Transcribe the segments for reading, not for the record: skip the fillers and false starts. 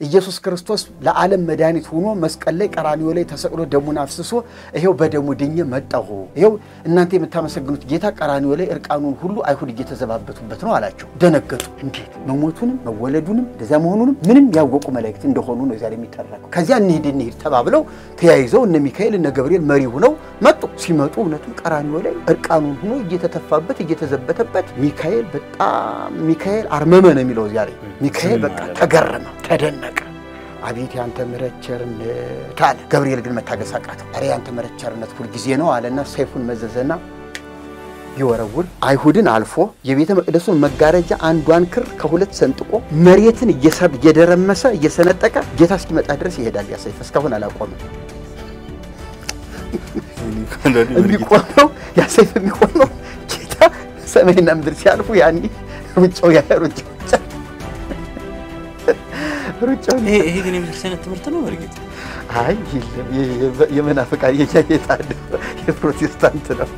ኢየሱስ ክርስቶስ ለዓለም መድኃኒት ሆኖ መስቀል ላይ ቀራንዮ ላይ ተሰቅሎ ደሙን አፍስሶ ይሄው በደሙ ድኜ መጣሁ ይሄው እናንተ የምታመሰግኑት ጌታ ቀራንዮ ላይ እርቃኑን ሁሉ አይሁድ እየተዘባበቱበት ነው አላቸው ደነገጡ እንዴት መሞቱንም መወለዱንም እንደዛ መሆኑንም ምንም ያወቁ መላእክት እንደሆኑ ነው ዛሬ የሚተረከው ከዚያ እንሂድ ተባብለው ተያይዘው እነ ሚካኤል እነ ገብርኤል መሪ ሆነው መጡ ሲመጡ እውነቱን ቀራንዮ ላይ እርቃኑን ሆኖ እየተተፋበት እየተዘበተበት ሚካኤል አርመመ ነው የሚለው ዛሬ ሚካኤል በቃ ተገረመ ተደነቀ አቤት ያንተ ምሕረት ታለ ገብርኤል ግን መታገስ አቃተው አሬ ያንተ ምሕረት ሁሉ ጊዜ ነው አለና ሰይፉን መዘዘና ይወረውር አይሁድን አልፎ የቤተ መቅደሱን መጋረጃ አንዷን ክር ከሁለት ሰንጥቆ መሬትን እየደረመሰ እየሰነጠቀ ጌታ እስኪመጣ ድረስ ይሄዳል ያ ሰይፍ እስካሁን አላቆመም የሚቆመው ያ ሰይፍ የሚቆመው ጌታ ሰማይና ምድር ሲያልፉ ያኒ ሩጫው ያሩጫው ይሄ ግን የምትሰነ ትምህርት ነው ወርጌት አይ የመናፍቃን የጌታ የፕሮቴስታንት ነው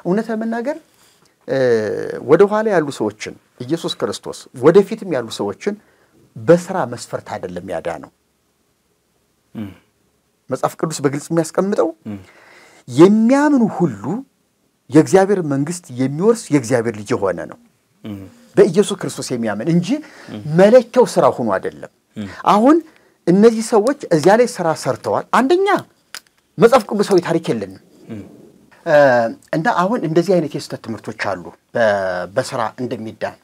እውነት ለመናገር ወደ ኋላ ያሉ ሰዎችን ኢየሱስ ክርስቶስ ወደፊትም ያሉ ሰዎችን በስራ መስፈርት አይደለም ያዳነው መጽሐፍ ቅዱስ በግልጽ የሚያስቀምጠው የሚያምኑ ሁሉ የእግዚአብሔር መንግስት የሚወርስ የእግዚአብሔር ልጅ ሆነ ነው በኢየሱስ ክርስቶስ የሚያምን እንጂ መለከው ስራ ሆኖ አይደለም አሁን እነዚህ ሰዎች እዚያ ላይ ስራ ሰርተዋል አንደኛ መጽሐፍ ቅዱሳዊ ታሪክ የለንም እና አሁን እንደዚህ አይነት የስተት ትምህርቶች አሉ በስራ እንደሚዳን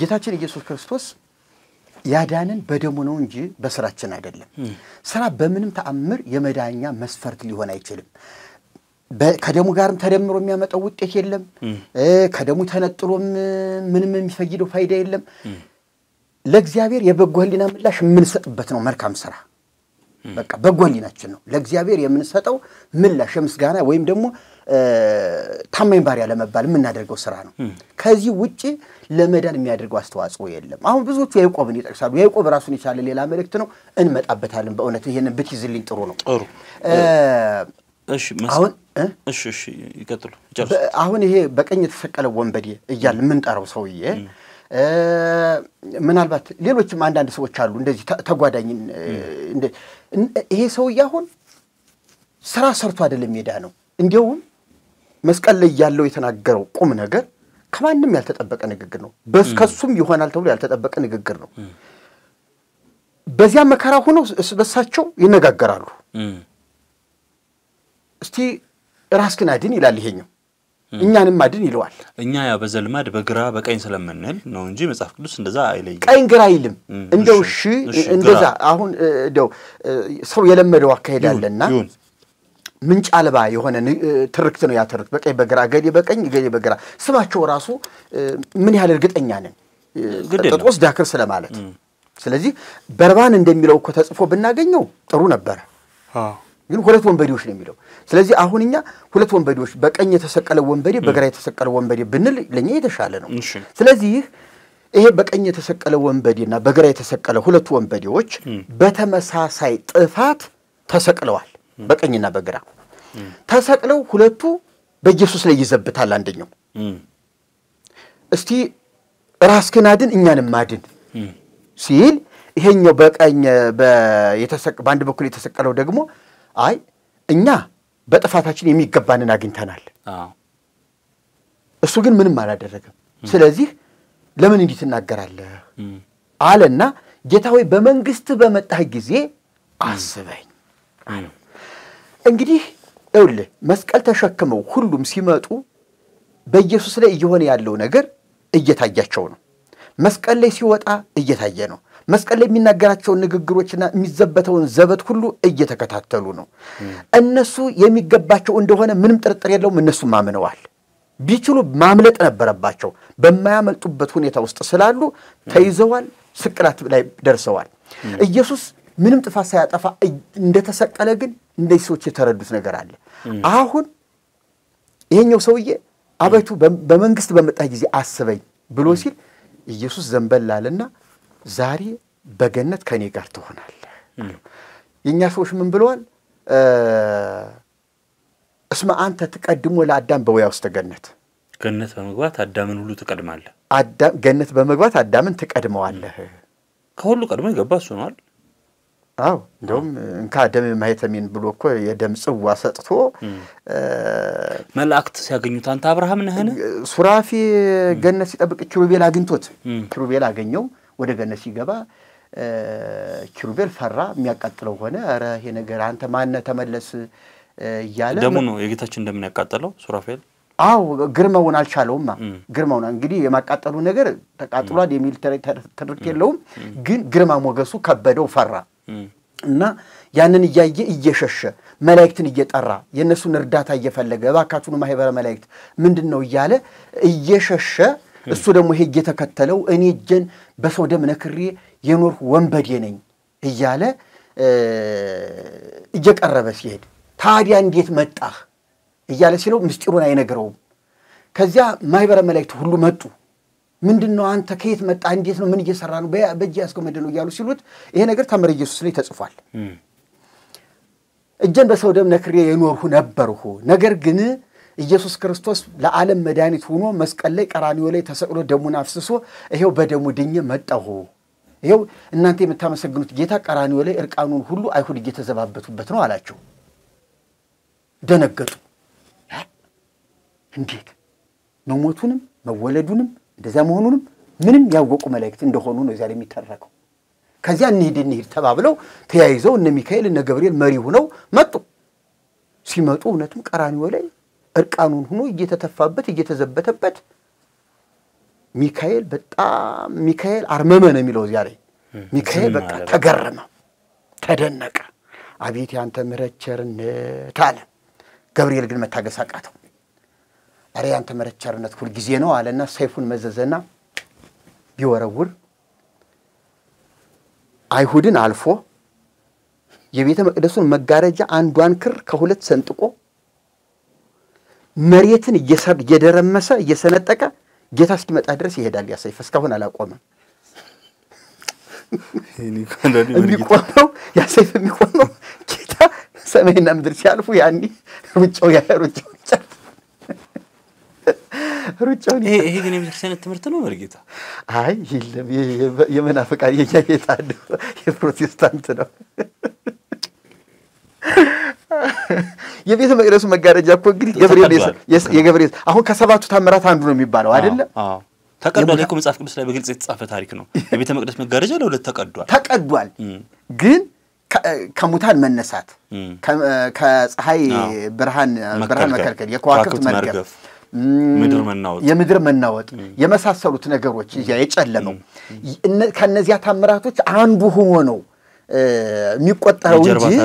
ጌታችን ኢየሱስ ክርስቶስ ያዳነን በደሙ ነው እንጂ በስራችን አይደለም ስራ በምንም ተአምር የመዳኛ መስፈርት ሊሆን አይችልም ከደሙ ጋርም ተደምሮ የሚያመጣው ውጤት የለም ከደሙ ተነጥሎም ምንም የሚፈይደው ፋይዳ የለም ለእግዚአብሔር የበጎ ህሊና ምላሽ የምንሰጥበት ነው መልካም ስራ በቃ በጎ ህሊናችን ነው ለእግዚአብሔር የምንሰጠው ምላሽ ምስጋና ወይም ደግሞ ታማኝ ባሪያ ለመባል የምናደርገው ስራ ነው ከዚህ ውጪ ለመዳን የሚያደርገው አስተዋጽኦ የለም አሁን ብዙዎቹ ያዕቆብን ይጠቅሳሉ ያዕቆብ ራሱን ይቻለ ሌላ መልእክት ነው እንመጣበታለን በእውነት ይሄንን ብትይዝልኝ ጥሩ ነው እሺ ይቀጥሉ ይጨርሱ አሁን ይሄ በቀኝ የተሰቀለው ወንበዴ እያል ምን ጠራው ሰውዬ ምናልባት ሌሎችም አንዳንድ ሰዎች አሉ እንደዚህ ተጓዳኝ ይሄ ሰውዬ አሁን ስራ ሰርቶ አይደለም የዳነው እንዴውም መስቀል ላይ ያለው የተናገረው ቁም ነገር ከማንም ያልተጠበቀ ንግግር ነው በስከሱም ይሆናል ተብሎ ያልተጠበቀ ንግግር ነው በዚያ መከራ ሆኖ በሳቸው ይነጋገራሉ እስቲ ራስክን አድን ይላል ይሄኛው እኛንም አድን ይለዋል እኛ ያ በዘልማድ በግራ በቀኝ ስለምንል ነው እንጂ መጽሐፍ ቅዱስ እንደዛ አይለይ ቀኝ ግራ አይልም እንደው እሺ እንደዛ አሁን እንደው ሰው የለመደው አካሄዳለና ምንጭ አልባ የሆነ ትርክት ነው ያተርክ በቀኝ በግራ ገሌ በቀኝ ገሌ በግራ ስማቸው ራሱ ምን ያህል እርግጠኛ ነን ጥጦስ ዳክር ስለማለት ስለዚህ በርባን እንደሚለው እኮ ተጽፎ ብናገኘው ጥሩ ነበር ግን ሁለት ወንበዴዎች ነው የሚለው ስለዚህ አሁንኛ ሁለት ወንበዴዎች በቀኝ የተሰቀለ ወንበዴ በግራ የተሰቀለ ወንበዴ ብንል ለኛ የተሻለ ነው ስለዚህ ይሄ በቀኝ የተሰቀለ ወንበዴና በግራ የተሰቀለ ሁለት ወንበዴዎች በተመሳሳይ ጥፋት ተሰቅለዋል በቀኝና በግራ ተሰቅለው ሁለቱ በኢየሱስ ላይ ይዘብታል አንደኛው እስቲ ራስክን አድን እኛንም አድን ሲል ይሄኛው በቀኝ በአንድ በኩል የተሰቀለው ደግሞ አይ እኛ በጥፋታችን የሚገባንን አግኝተናል እሱ ግን ምንም አላደረገም ስለዚህ ለምን እንዲህ ተናገራለህ አለና ጌታዬ በመንግስት በመጣህ ጊዜ አስበኝ እንግዲህ ይኸውልህ መስቀል ተሸክመው ሁሉም ሲመጡ በኢየሱስ ላይ እየሆነ ያለው ነገር እየታያቸው ነው መስቀል ላይ ሲወጣ እየታየ ነው መስቀል ላይ የሚናገራቸው ንግግሮችና የሚዘበተውን ዘበት ሁሉ እየተከታተሉ ነው እነሱ የሚገባቸው እንደሆነ ምንም ጥርጥር የለውም እነሱ ማምነዋል ቢችሉ ማምለጥ ነበረባቸው በማያመልጡበት ሁኔታ ውስጥ ስላሉ ተይዘዋል ስቅላት ላይ ደርሰዋል ኢየሱስ ምንም ጥፋት ሳያጠፋ እንደተሰቀለ ግን እንደዚህ ሰዎች የተረዱት ነገር አለ አሁን ይሄኛው ሰውዬ አበቱ በመንግስት በመጣ ጊዜ አስበኝ ብሎ ሲል ኢየሱስ ዘንበላልና ዛሬ በገነት ከኔ ጋር ትሆናለህ የኛ ሰዎች ምን ብለዋል اسم أنت تقدمه لعدم بويا واستجنت ገነት በመግባት አዳምን ሁሉ ትቀድማለህ ገነት በመግባት አዳምን ትቀድመዋለህ ከሁሉ ቀድሞ የገባ እሱ ነው አይደል አው እንደውም እንካ ደም ማይተሚን ብሎ እኮ የደም ጽዋ ሰጥቶ መላእክት ሲያገኙት አንተ አብርሃም ነህን ሱራፊ ገነት ሲጠብቅ ኪሩቤል አግኝቶት ኪሩቤል አገኘው ወደ ገነት ሲገባ ኪሩቤል ፈራ የሚያቃጥለው ሆነ አረ ይሄ ነገር አንተ ማን ተመለስ ይያለ ደሙ ነው የጌታችን እንደምን ያቃጠለው ሱራፌል አው ግርማውን አልቻለውማ ግርማውን እንግዲህ የማቃጠሉ ነገር ተቃጥሏል የሚል ተርክ የለውም ግን ግርማ ሞገሱ ከበደው ፈራ እና ያንን ያየ እየሸሸ መላእክትን እየጠራ የነሱን እርዳታ እየፈለገ ባካቱን ማህበረ መላእክት ምንድነው ይያለ እየሸሸ እሱ ደግሞ ይሄ እየተከተለው እኔ እጄን በሰው ደም ነክሬ የኖርኩ ወንበዴ ነኝ ይያለ እየቀረበ ሲሄድ ታዲያ እንዴት መጣህ ይያለ ሲለው ምስጢሩን አይነገረውም ከዚያ ማህበረ መላእክት ሁሉ መጡ ምንድነው አንተ ከየት መጣ እንዴት ነው ምን እየሰራ ነው በእጅ ያስከው ምንድነው ይያሉ ሲሉት ይሄ ነገር ተመረ ኢየሱስ ላይ ተጽፏል እጄን በሰው ደም ነክሬ የኖርኩ ነበርኩ ነገር ግን ኢየሱስ ክርስቶስ ለዓለም መድኃኒት ሆኖ መስቀል ላይ ቀራንዮ ላይ ተሰቅሎ ደሙን አፍስሶ ይሄው በደሙ ድኜ መጣሁ ይሄው እናንተ የምታመሰግኑት ጌታ ቀራንዮ ላይ እርቃኑን ሁሉ አይሁድ እየተዘባበቱበት ነው አላቸው ደነገጡ እንዴት መሞቱንም መወለዱንም እንደዛ መሆኑንም ምንም ያወቁ መላእክት እንደሆኑ ነው ዛሬ የሚተረከው ከዚያ እንሂድ ተባብለው ተያይዘው እነ ሚካኤል እነ ገብርኤል መሪ ሆነው መጡ ሲመጡ እነቱም ቀራንዮ ላይ እርቃኑን ሆኖ እየተተፋበት እየተዘበተበት ሚካኤል በጣም ሚካኤል አርመመ ነው የሚለው ዛሬ ሚካኤል በቃ ተገረመ ተደነቀ አቤት ያንተ ምሕረት ቸርነት አለ ገብርኤል ግን መታገስ አቃተው አረ ያንተ ምሕረት ቸርነት ሁሉ ጊዜ ነው አለና ሰይፉን መዘዘና ቢወረውር አይሁድን አልፎ የቤተ መቅደሱን መጋረጃ አንዷን ክር ከሁለት ሰንጥቆ መሬትን እየደረመሰ እየሰነጠቀ ጌታ እስኪመጣ ድረስ ይሄዳል ያ ሰይፍ እስካሁን አላቆመም የሚቆመው ያ ሰይፍ የሚቆመው ጌታ ሰማይና ምድር ሲያልፉ ያንዲ ሩጫው ይሄ ግን የቤተክርስቲያን ትምህርት ነው በርጌታ አይ የመናፍቃን የጌታ የፕሮቴስታንት ነው የቤተ መቅደሱ መጋረጃ እኮ እንግዲህ ገብርኤል የገብርኤል አሁን ከሰባቱ ታምራት አንዱ ነው የሚባለው አይደለ አዎ ተቀዷል እኮ መጽሐፍ ቅዱስ ላይ በግልጽ የተጻፈ ታሪክ ነው የቤተ መቅደስ መጋረጃ ለሁለት ተቀዷል ግን ከሙታን መነሳት ከፀሐይ ብርሃን መከልከል የከዋክብት መርገፍ የምድር መናወጥ የመሳሰሉት ነገሮች የጨለመው ከነዚያ ታምራቶች አንዱ ሆኖ ነው የሚቆጠረው እንጂ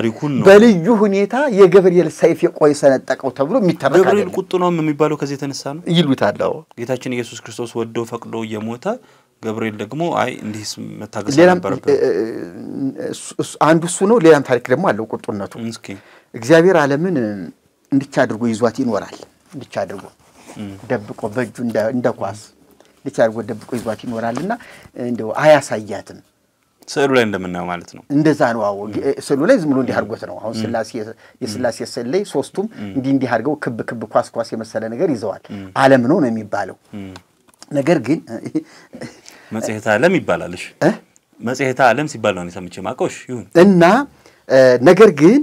በልዩ ሁኔታ የገብርኤል ሰይፍ የቆይ ሰነጠቀው ተብሎ የሚተረከው ገብርኤል ቁጡ ነው የሚባለው ከዚህ ተነሳ ነው ይሉታል ጌታችን ኢየሱስ ክርስቶስ ወዶ ፈቅዶ የሞተ ገብርኤል ደግሞ አይ እንዲስ መታገስ ነበር አንዱ እሱ ነው ሌላም ታሪክ ደግሞ አለው ቁጡነቱ እግዚአብሔር ዓለምን እንድቻ አድርጎ ይዟት ይኖራል እንድቻ አድርጎ ደብቆ በእጁ እንደኳስ እንድቻ አድርጎ ደብቆ ይዟት ይኖራልና እንደው አያሳያትም ስዕሉ ላይ እንደምናየው ማለት ነው እንደዛ ነው አዎ ስዕሉ ላይ ዝም ብሎ እንዲህ አድርጎት ነው አሁን የሥላሴ ስዕል ላይ ሶስቱም እንዲህ አድርገው ክብ ኳስ የመሰለ ነገር ይዘዋል ዓለም ነው የሚባለው ነገር ግን መጽሔተ ዓለም ይባላልሽ መጽሔተ ዓለም ሲባል ነው ሰምቼ ማቀውሽ ይሁን እና ነገር ግን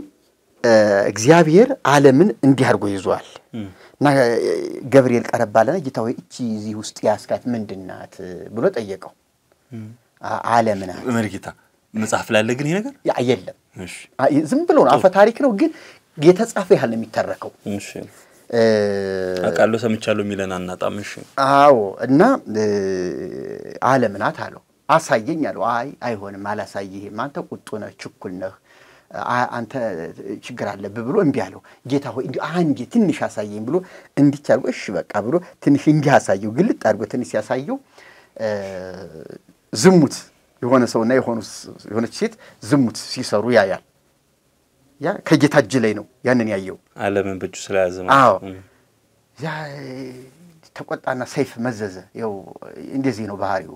እግዚአብሔር ዓለምን እንዲህ አድርጎ ይዟል እና ገብርኤል ቀረባለና ጌታው እቺ እዚህ ውስጥ ያስካት ምንድናት ብሎ ጠየቀው ዓለምና መርጌታ መጽሐፍ ላይ አለ ግን ይሄ ነገር የለም እሺ ዝም ብሎ ነው አፈ ታሪክ ነው ግን የተጻፈ ያህል ነው የሚተረከው እሺ አቃለው ሰምቻለሁ ሚለና እናጣም እሺ አዎ እና ዓለምናት አለው አሳየኝ አለው አይሆንም አላሳየህም አንተ ቁጡ ነህ ችኩል ነህ አንተ ችግር አለብህ ብሎ እንቢ አለው ጌታ ሆይ አንዴ ትንሽ አሳየኝ ብሎ እንዲቻለው እሺ በቃ ብሎ ትንሽ እንዲህ አሳየው ግልጥ አድርጎ ትንሽ ያሳየው ዝሙት የሆነ ሰውና የሆነች ሴት ዝሙት ሲሰሩ ያያል ያ ከጌታ እጅ ላይ ነው ያንን ያየው ዓለምን በእጁ ስለያዘ አዎ ያ ተቆጣና ሰይፍ መዘዘ ይው እንደዚህ ነው ባህሪው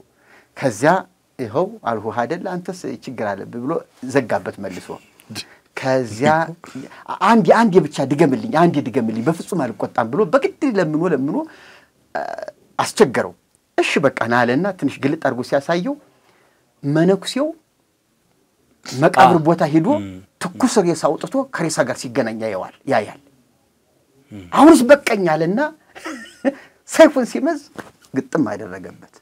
ከዚያ ይኸው አልሁ አይደል አንተስ ችግር አለብህ ብሎ ዘጋበት መልሶ ከዚያ አንዴ ብቻ ድገምልኝ በፍጹም አልቆጣም ብሎ በግድ ለምኖ አስቸገረው እሺ በቃ ናለና ትንሽ ግልጥ አድርጎ ሲያሳየው መነኩሴው መቃብር ቦታ ሄዶ ትኩስ ሬሳ አውጥቶ ከሬሳ ጋር ሲገናኝ ያያል አሁንስ በቀኛልና ሰይፉን ሲመዝ ግጥም አደረገበት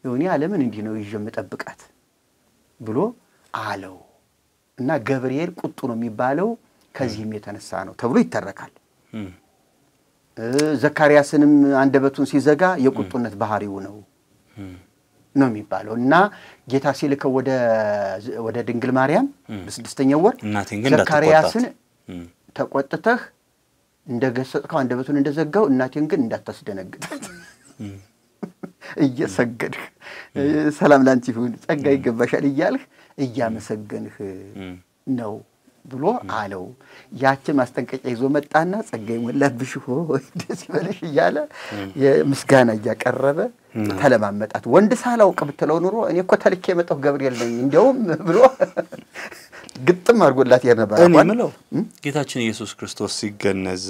ይሁን ዓለምን እንዲህ ነው ይዤ መጠብቃት ብሎ አለው እና ገብርኤል ቁጡ ነው የሚባለው ከዚህም የተነሳ ነው ተብሎ ይተረካል ዘካርያስንም አንደበቱን ሲዘጋ የቁጡነት ባህሪው ነው የሚባለው እና ጌታ ሲልከው ወደ ድንግል ማርያም በስድስተኛው ወር ዘካርያስን ተቆጥተህ እንደገሰጥከው አንደበቱን እንደዘጋው እናቴን ግን እንዳታስደነግጣት እየሰገድህ ሰላም ላንቺ ይሁን ጸጋ ይገባሻል እያልህ እያመሰገንህ ነው ብሎ አለው ያቺ ማስጠንቀቂያ ይዞ መጣና ጸጋ ይሞላብሽ ሆይ ደስ ይበልሽ እያለ የምስጋና ያቀረበ ተለማመጣት ወንድ ሳላውቅ ብትለው ኑሮ እኔ እኮ ተልኬ የመጣው ገብርኤል ነኝ እንደውም ብሎ ግጥም አድርጎላት ያርነባ እኔ ምለው ጌታችን ኢየሱስ ክርስቶስ ሲገነዝ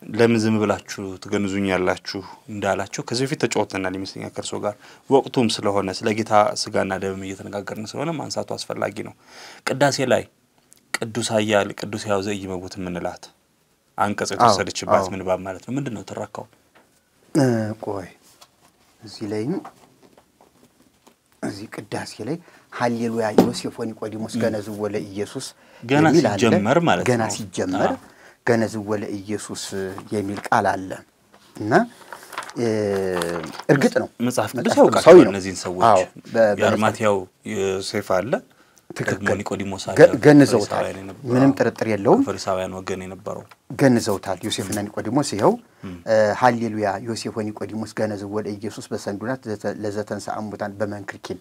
ለምን ዝም ብላችሁ ትገንዙኛላችሁ እንዳላችሁ ከዚህ በፊት ተጫውተናል ይመስለኛል ከርሶ ጋር ወቅቱም ስለሆነ ስለ ጌታ ስጋና ደም እየተነጋገርን ስለሆነ ማንሳቱ አስፈላጊ ነው ቅዳሴ ላይ ቅዱስ ኃያል ቅዱስ ያው ዘኢይመውት ምንላት አንቀጽ የተወሰደችባት ምንባብ ማለት ነው ምንድነው ተራካው ቆይ እዚህ ላይም እዚህ ቅዳሴ ላይ ሃሌሉያ ዮሴፍ ወኒቆዲሞስ ገነዝዎ ለኢየሱስ ገና ሲጀመር ማለት ነው ገና ሲጀመር ገነዝዎ ለኢየሱስ የሚል ቃል አለ እና እርግጥ ነው መጽሐፍ ቅዱስ ያውቃል እነዚህን ሰዎች በአርማትያው ዮሴፍ አለ ተከክል ኒቆዲሞስ አለ ገነዘውታል ምንም ጥርጥር የለውም ፈሪሳውያን ወገን የነበረው ገነዘውታል ዮሴፍና ኒቆዲሞስ ይሄው ሃሌሉያ ዮሴፍ ወኒቆዲሞስ ገነዝዎ ለኢየሱስ በሰንዱናት ለዘተንሳ አሙታን በመንክርኪን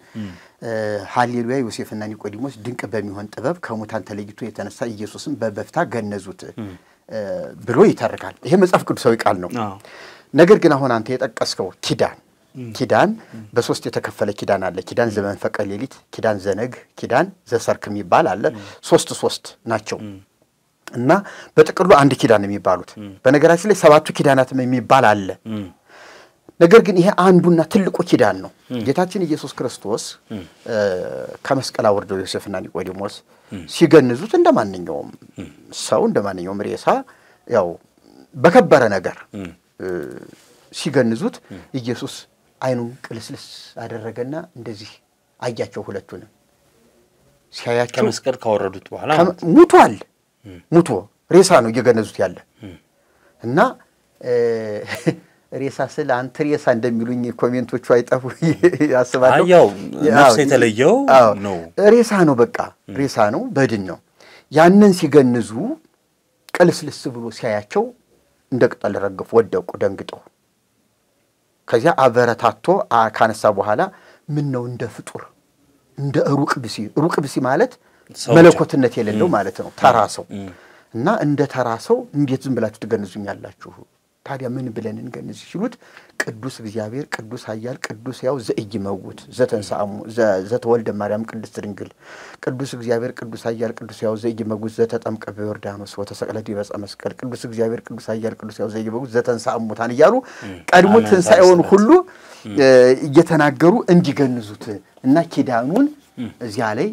ሃሌሉያ ዮሴፍና ኒቆዲሞስ ድንቅ በሚሆን ጥበብ ከሙታን ተለይቶ የተነሳ ኢየሱስን በበፍታ ገነዙት ብሎ ይተርካል ይሄ መጽሐፍ ቅዱሳዊ ቃል ነው ነገር ግን አሁን አንተ የጠቀስከው ኪዳን በሶስት የተከፈለ ኪዳን አለ ኪዳን ዘመንፈቀ ሌሊት ኪዳን ዘነግ ኪዳን ዘሰርክ የሚባል አለ ሶስት ናቸው እና በጥቅሉ አንድ ኪዳን የሚባሉት በነገራችን ላይ ሰባቱ ኪዳናትም የሚባል አለ ነገር ግን ይሄ አንዱና ትልቁ ኪዳን ነው ጌታችን ኢየሱስ ክርስቶስ ከመስቀል አውርዶ ዮሴፍና ኒቆዲሞስ ሲገንዙት እንደማንኛውም ሰው እንደማንኛውም ሬሳ ያው በከበረ ነገር ሲገንዙት ኢየሱስ አይኑን ቅልስልስ አደረገና እንደዚህ አያቸው ሁለቱንም ሲያያቸው ከመስቀል ካወረዱት በኋላ ሙቶ ሬሳ ነው እየገነዙት ያለ እና ሬሳ ስለ አንተ ሬሳ እንደሚሉኝ ኮሜንቶቹ አይጠፉ ያስባለው ያው ነፍስ የተለየው ነው ሬሳ ነው በቃ ሬሳ ነው በድን ነው ያንን ሲገንዙ ቅልስልስ ብሎ ሲያያቸው እንደቅጠል ረግፎ ወደቁ ደንግጠው ከዚያ አበረታቶ ካነሳ በኋላ ምን ነው እንደ ፍጡር እንደ ሩቅ ብሲ ማለት መለኮትነት የሌለው ማለት ነው ተራሰው እና እንደ ተራሰው እንዴት ዝም ብላችሁ ትገንዙኛላችሁ ታዲያ ምን ብለን እንገንዝ ሲሉት ቅዱስ እግዚአብሔር ቅዱስ ኃያል ቅዱስ ያው ዘኢይመውት ዘተንሳሙ ዘተወልደ ማርያም ቅድስት ድንግል ቅዱስ እግዚአብሔር ቅዱስ ኃያል ቅዱስ ያው ዘኢይመውት ዘተጠምቀ በዮርዳኖስ ወተሰቅለ ዲበ መስቀል ቅዱስ እግዚአብሔር ቅዱስ ኃያል ቅዱስ ያው ዘኢይመውት ዘተንሳሙ ሙታን እያሉ ቀድሞ ትንሳኤውን ሁሉ እየተናገሩ እንዲገንዙት እና ኪዳኑን እዚያ ላይ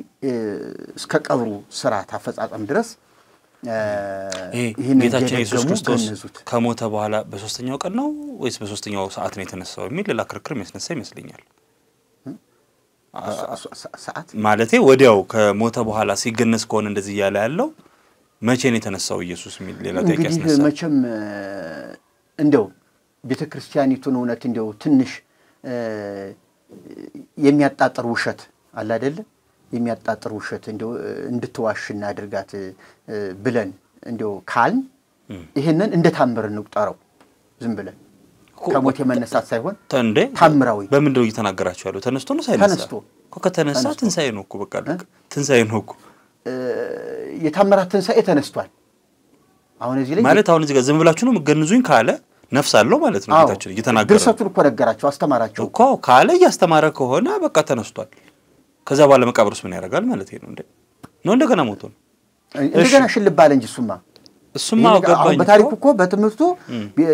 እስከ ቀብሩ ሥርዓት አፈጻጸም ድረስ ይሄን ጌታችን ኢየሱስ ክርስቶስ ከሞተ በኋላ በሶስተኛው ቀን ነው ወይስ በሶስተኛው ሰዓት ነው የተነሳው የሚል ሌላ ክርክር የሚያስነሳ ይመስለኛል ሰዓት ማለቴ ወዲያው ከሞተ በኋላ ሲገነስ ከሆነ እንደዚህ ያለ ያለው መቼ ነው የተነሳው ኢየሱስ የሚል ሌላ ጥያቄ ያስነሳ እንግዲህ መቼም እንደው ቤተክርስቲያኒቱን እውነት እንደው ትንሽ የሚያጣጥር ውሸት አለ አይደል የሚያጣጥር ውሸት እንደው እንድትዋሽና አድርጋት ብለን እንደው ካልን ይሄንን እንደ ታምር እንቁጠረው ዝም ብለን ከሞት የመነሳት ሳይሆን ታምራዊ በመንደው እየተናገራችሁ ያለው ተነስቶ ነው ሳይነሳ ከተነሳ ትንሳኤ ነው እኮ በቃ ትንሳኤ ነው እኮ የታምራት ትንሳኤ ተነስቷል አሁን እዚህ ላይ ማለት አሁን እዚህ ጋር ዝም ብላችሁ ነው መገንዙኝ ካለ ነፍስ አለው ማለት ነው ጌታችን እየተናገረ ድርሰቱን እኮ ነገራቸው አስተማራቸው እኮ ካለ ያስተማረ ከሆነ በቃ ተነስቷል ከዛ በኋላ መቃብርስ ምን ያደርጋል ማለት ነው እንደገና ሞቶ ነው እንደገና ሽልባል እንጂ ሱማ እሱማ ገባኝ በታሪኩ እኮ በትምህርቱ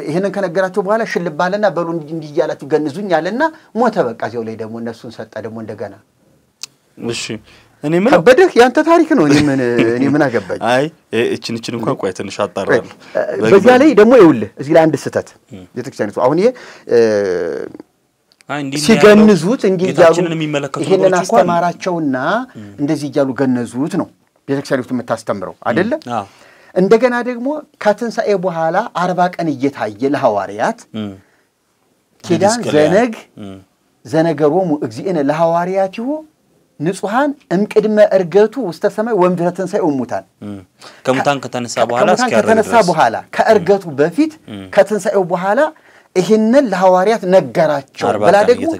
ይሄንን ከነገራቸው በኋላ ሽልባለና በሉ እንዲህ ያላችሁ ገንዙኝ አለና ሞተ በቃ እዚያው ላይ ደግሞ እነሱን ሰጣ ደግሞ እንደገና እሺ እኔ ምን ከበደህ ያንተ ታሪክ ነው እኔ ምን አገባኝ አይ እቺን እንኳን ቆይ ትንሽ አጣራለሁ በዚያ ላይ ደግሞ ይውልህ እዚህ ላይ አንድ ስተት ቤተክርስቲያኒቱ አሁን ይሄ ሲገንዙት እንዲህ ያሉ ይሄንን አስተማራቸውና እንደዚህ ይያሉ ገነዙት ነው ቤተክርስቲያኒቱ የምታስተምረው አይደለ እንደገና ደግሞ ከትንሳኤ በኋላ 40 ቀን እየታየ ለሐዋርያት ኪዳን ዘነገሮሙ እግዚእነ ለሐዋርያቲሁ ንጹሃን እምቅድመ እርገቱ ውስተ ሰማይ ወምድረ ትንሳኤ ሙታን ከሙታን ከተነሳ በኋላ ከእርገቱ በፊት ከትንሳኤው በኋላ ይሄንን ለሐዋርያት ነገራቸው በላ ደግሞ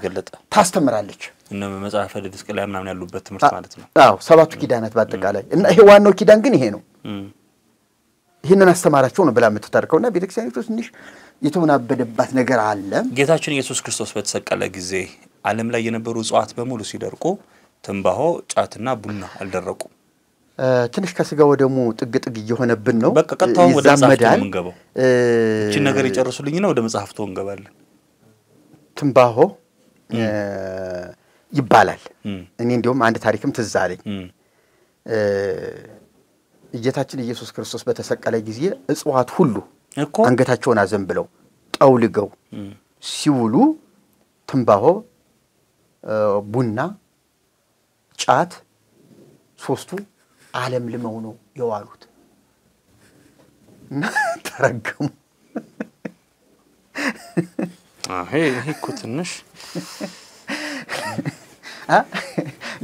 ታስተምራለች እነ መጽሐፈ ድስቅል ላይ ምናምን ያሉበት ትምህርት ማለት ነው አዎ ሰባቱ ኪዳናት ባጠቃላይ እና ይሄ ዋናው ኪዳን ግን ይሄ ነው ይሄንን አስተማራቸው ነው ብላ የምትተርከውና ቤተክርስቲያኒቱ ትንሽ የተወናበደባት ነገር አለ ጌታችን ኢየሱስ ክርስቶስ በተሰቀለ ጊዜ ዓለም ላይ የነበሩ ዕፅዋት በሙሉ ሲደርቁ ትንባሆ ጫትና ቡና አልደረቁ ትንሽ ከስጋው ደግሞ ጥግ እየሆነብን ነው በቃ ቀጣው ወደ መጽሐፍቱ እንገባው እቺ ነገር ይጨርሱልኝና ወደ መጽሐፍቱ እንገባለን ትንባሆ ይባላል እኔ እንደውም አንድ ታሪክም ትዝ አለኝ ጌታችን ኢየሱስ ክርስቶስ በተሰቀለ ጊዜ ዕፅዋት ሁሉ አንገታቸውን አዘንብለው ጠውልገው ሲውሉ ትንባሆ ቡና ጫት ሶስቱ ዓለም ልመው ነው የዋሉት ተረገሙ ይሄ እኮ ትንሽ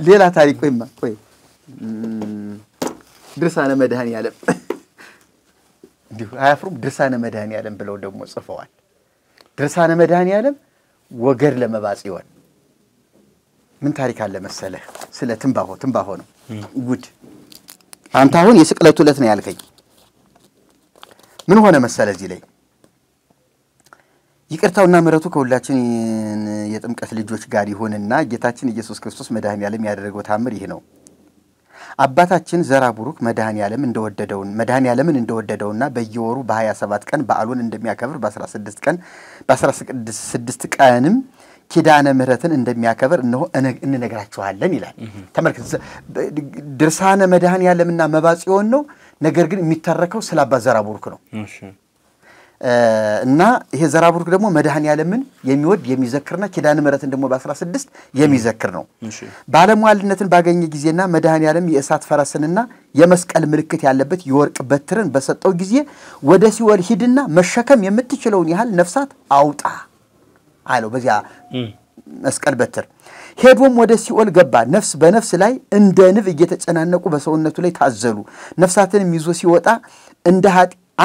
ሌላ ታሪክ ቆይ ድርሳነ መድኃኔ ዓለም እንዲሁ አያፍሩም ድርሳነ መድኃኔ ዓለም ብለው ደግሞ ጽፈዋል ድርሳነ መድኃኔ ዓለም ወገር ለመባጽዮን ምን ታሪክ አለ መሰለህ ስለ ትንባሆ ነው ጉድ አንተ አሁን የስቅለቱ ዕለት ነው ያልከኝ ምን ሆነ መሰለህ እዚህ ላይ ይቅርታውና ምሕረቱ ከሁላችን የጥምቀት ልጆች ጋር ይሁንና ጌታችን ኢየሱስ ክርስቶስ መድኃኔ ዓለም ያደረገው ታምር ይሄ ነው አባታችን ዘራ ቡሩክ መድኃኔ ዓለምን እንደወደደውና በየወሩ በ27 ቀን በዓሉን እንደሚያከብር በ16 ቀንም ኪዳነ ምሕረትን እንደሚያከብር ነው እንነግራችኋለን ይላል ተመልከት ድርሳነ መድኃኔ ዓለምና መባጽዮን ነው ነገር ግን የሚተረከው ስለ አባ ዘራ ቡሩክ ነው እሺ እና ይሄ ዘራ ቡሩክ ደግሞ መድኃኔ ዓለምን የሚወድ የሚዘክርና ኪዳነ ምሕረትን ደግሞ በ16 የሚዘክር ነው እሺ ባለሟልነትን ባገኘ ጊዜና መድኃኔ ዓለም የእሳት ፈረስንና የመስቀል ምልክት ያለበት የወርቅ በትርን በሰጠው ጊዜ ወደ ሲኦል ሂድና መሸከም የምትችለውን ያህል ነፍሳት አውጣ አለው በዚያ መስቀል በትር ሄዶም ወደ ሲኦል ገባ ነፍስ በነፍስ ላይ እንደ ንብ እየተጨናነቁ በሰውነቱ ላይ ታዘሉ ነፍሳትንም ይዞ ሲወጣ እንደ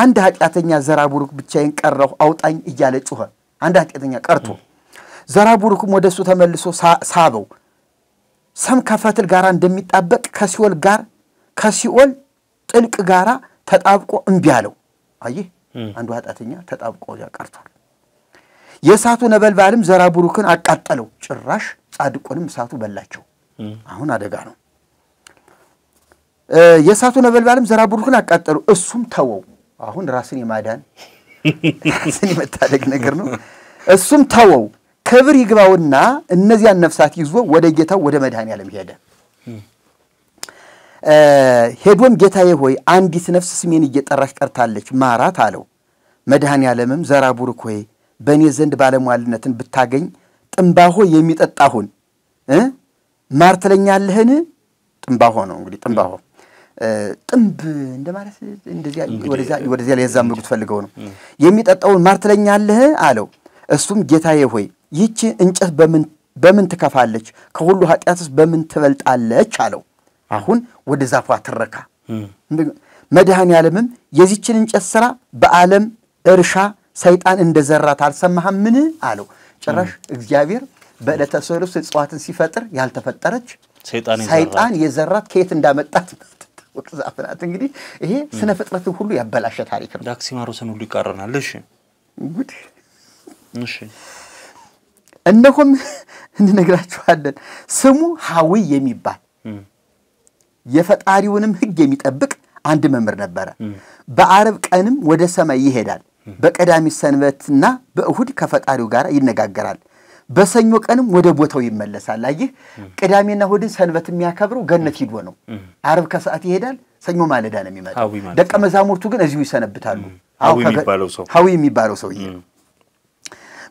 አንድ ኃጢያተኛ ዘራ ቡሩክ ብቻዬን ቀረሁ አውጣኝ እያለ ጮኸ አንድ ኃጢያተኛ ቀርቶ ዘራ ቡሩክም ወደሱ ተመልሶ ሳበው ሰም ከፈትል ጋር እንደሚጣበቅ ከሲኦል ጥልቅ ጋራ ተጣብቆ እምቢ አለው አየህ አንዱ ኃጢያተኛ ተጣብቆ ቀርቷል የእሳቱ ነበልባልም ዘራ ቡሩክን አቃጠለው ጭራሽ ጻድቁንም እሳቱ በላቸው አሁን አደጋ ነው የእሳቱ ነበልባልም ዘራ ቡሩክን አቃጠለው እሱም ተወው አሁን ራስን የማዳን ራስን የመታደግ ነገር ነው እሱም ተወው ክብር ይግባውና እነዚያን ነፍሳት ይዞ ወደ ጌታው ወደ መድኃኔ ዓለም ሄደ ሄዶም ጌታዬ ሆይ አንዲት ነፍስ ስሜን እየጠራች ቀርታለች ማራት አለው መድኃኔ ዓለምም ዘራ ቡሩክ ሆይ በእኔ ዘንድ ባለሟልነትን ብታገኝ ጥንባሆ የሚጠጣሁን ማርተለኛለህን ጥንባሆ ነው እንግዲህ ጥንባሆ ጥንብ እንደማለት እንደዚያ ወደዚያ ሊያዛምዱት ፈልገው ነው የሚጠጣውን ማርተለኛለህ አለው እሱም ጌታዬ ሆይ ይህች እንጨት በምን ትከፋለች ከሁሉ ኃጢያትስ በምን ትበልጣለች አለው አሁን ወደ ዛፏ ተረካ መድኃኔ ዓለምም የዚችን እንጨት ሥራ በዓለም እርሻ ሰይጣን እንደዘራት አልሰማህምን አለው ጭራሽ እግዚአብሔር በዕለተ ሰሉስ ዕፅዋትን ሲፈጥር ያልተፈጠረች ሰይጣን የዘራት ከየት እንዳመጣት ወቅዛፍናት እንግዲህ ይሄ ስነ ፍጥረት ሁሉ ያበላሸ ታሪክ ነው ዳክሲማሮስን ሁሉ ይቃረናል እሺ ጉድ እሺ እነሆም እንነግራችኋለን ስሙ ሐዊ የሚባል የፈጣሪውንም ሕግ የሚጠብቅ አንድ መምህር ነበረ በአርብ ቀንም ወደ ሰማይ ይሄዳል በቀዳሚ ሰንበትና በእሁድ ከፈጣሪው ጋር ይነጋገራል በሰኞ ቀንም ወደ ቦታው ይመለሳል አየህ ቅዳሜና እሁድን ሰንበት የሚያከብረው ገነት ሂዶ ነው አርብ ከሰዓት ይሄዳል ሰኞ ማለዳ ነው የሚመጣው ደቀ መዛሙርቱ ግን እዚሁ ይሰነብታሉ ሐዊ የሚባለው ሰው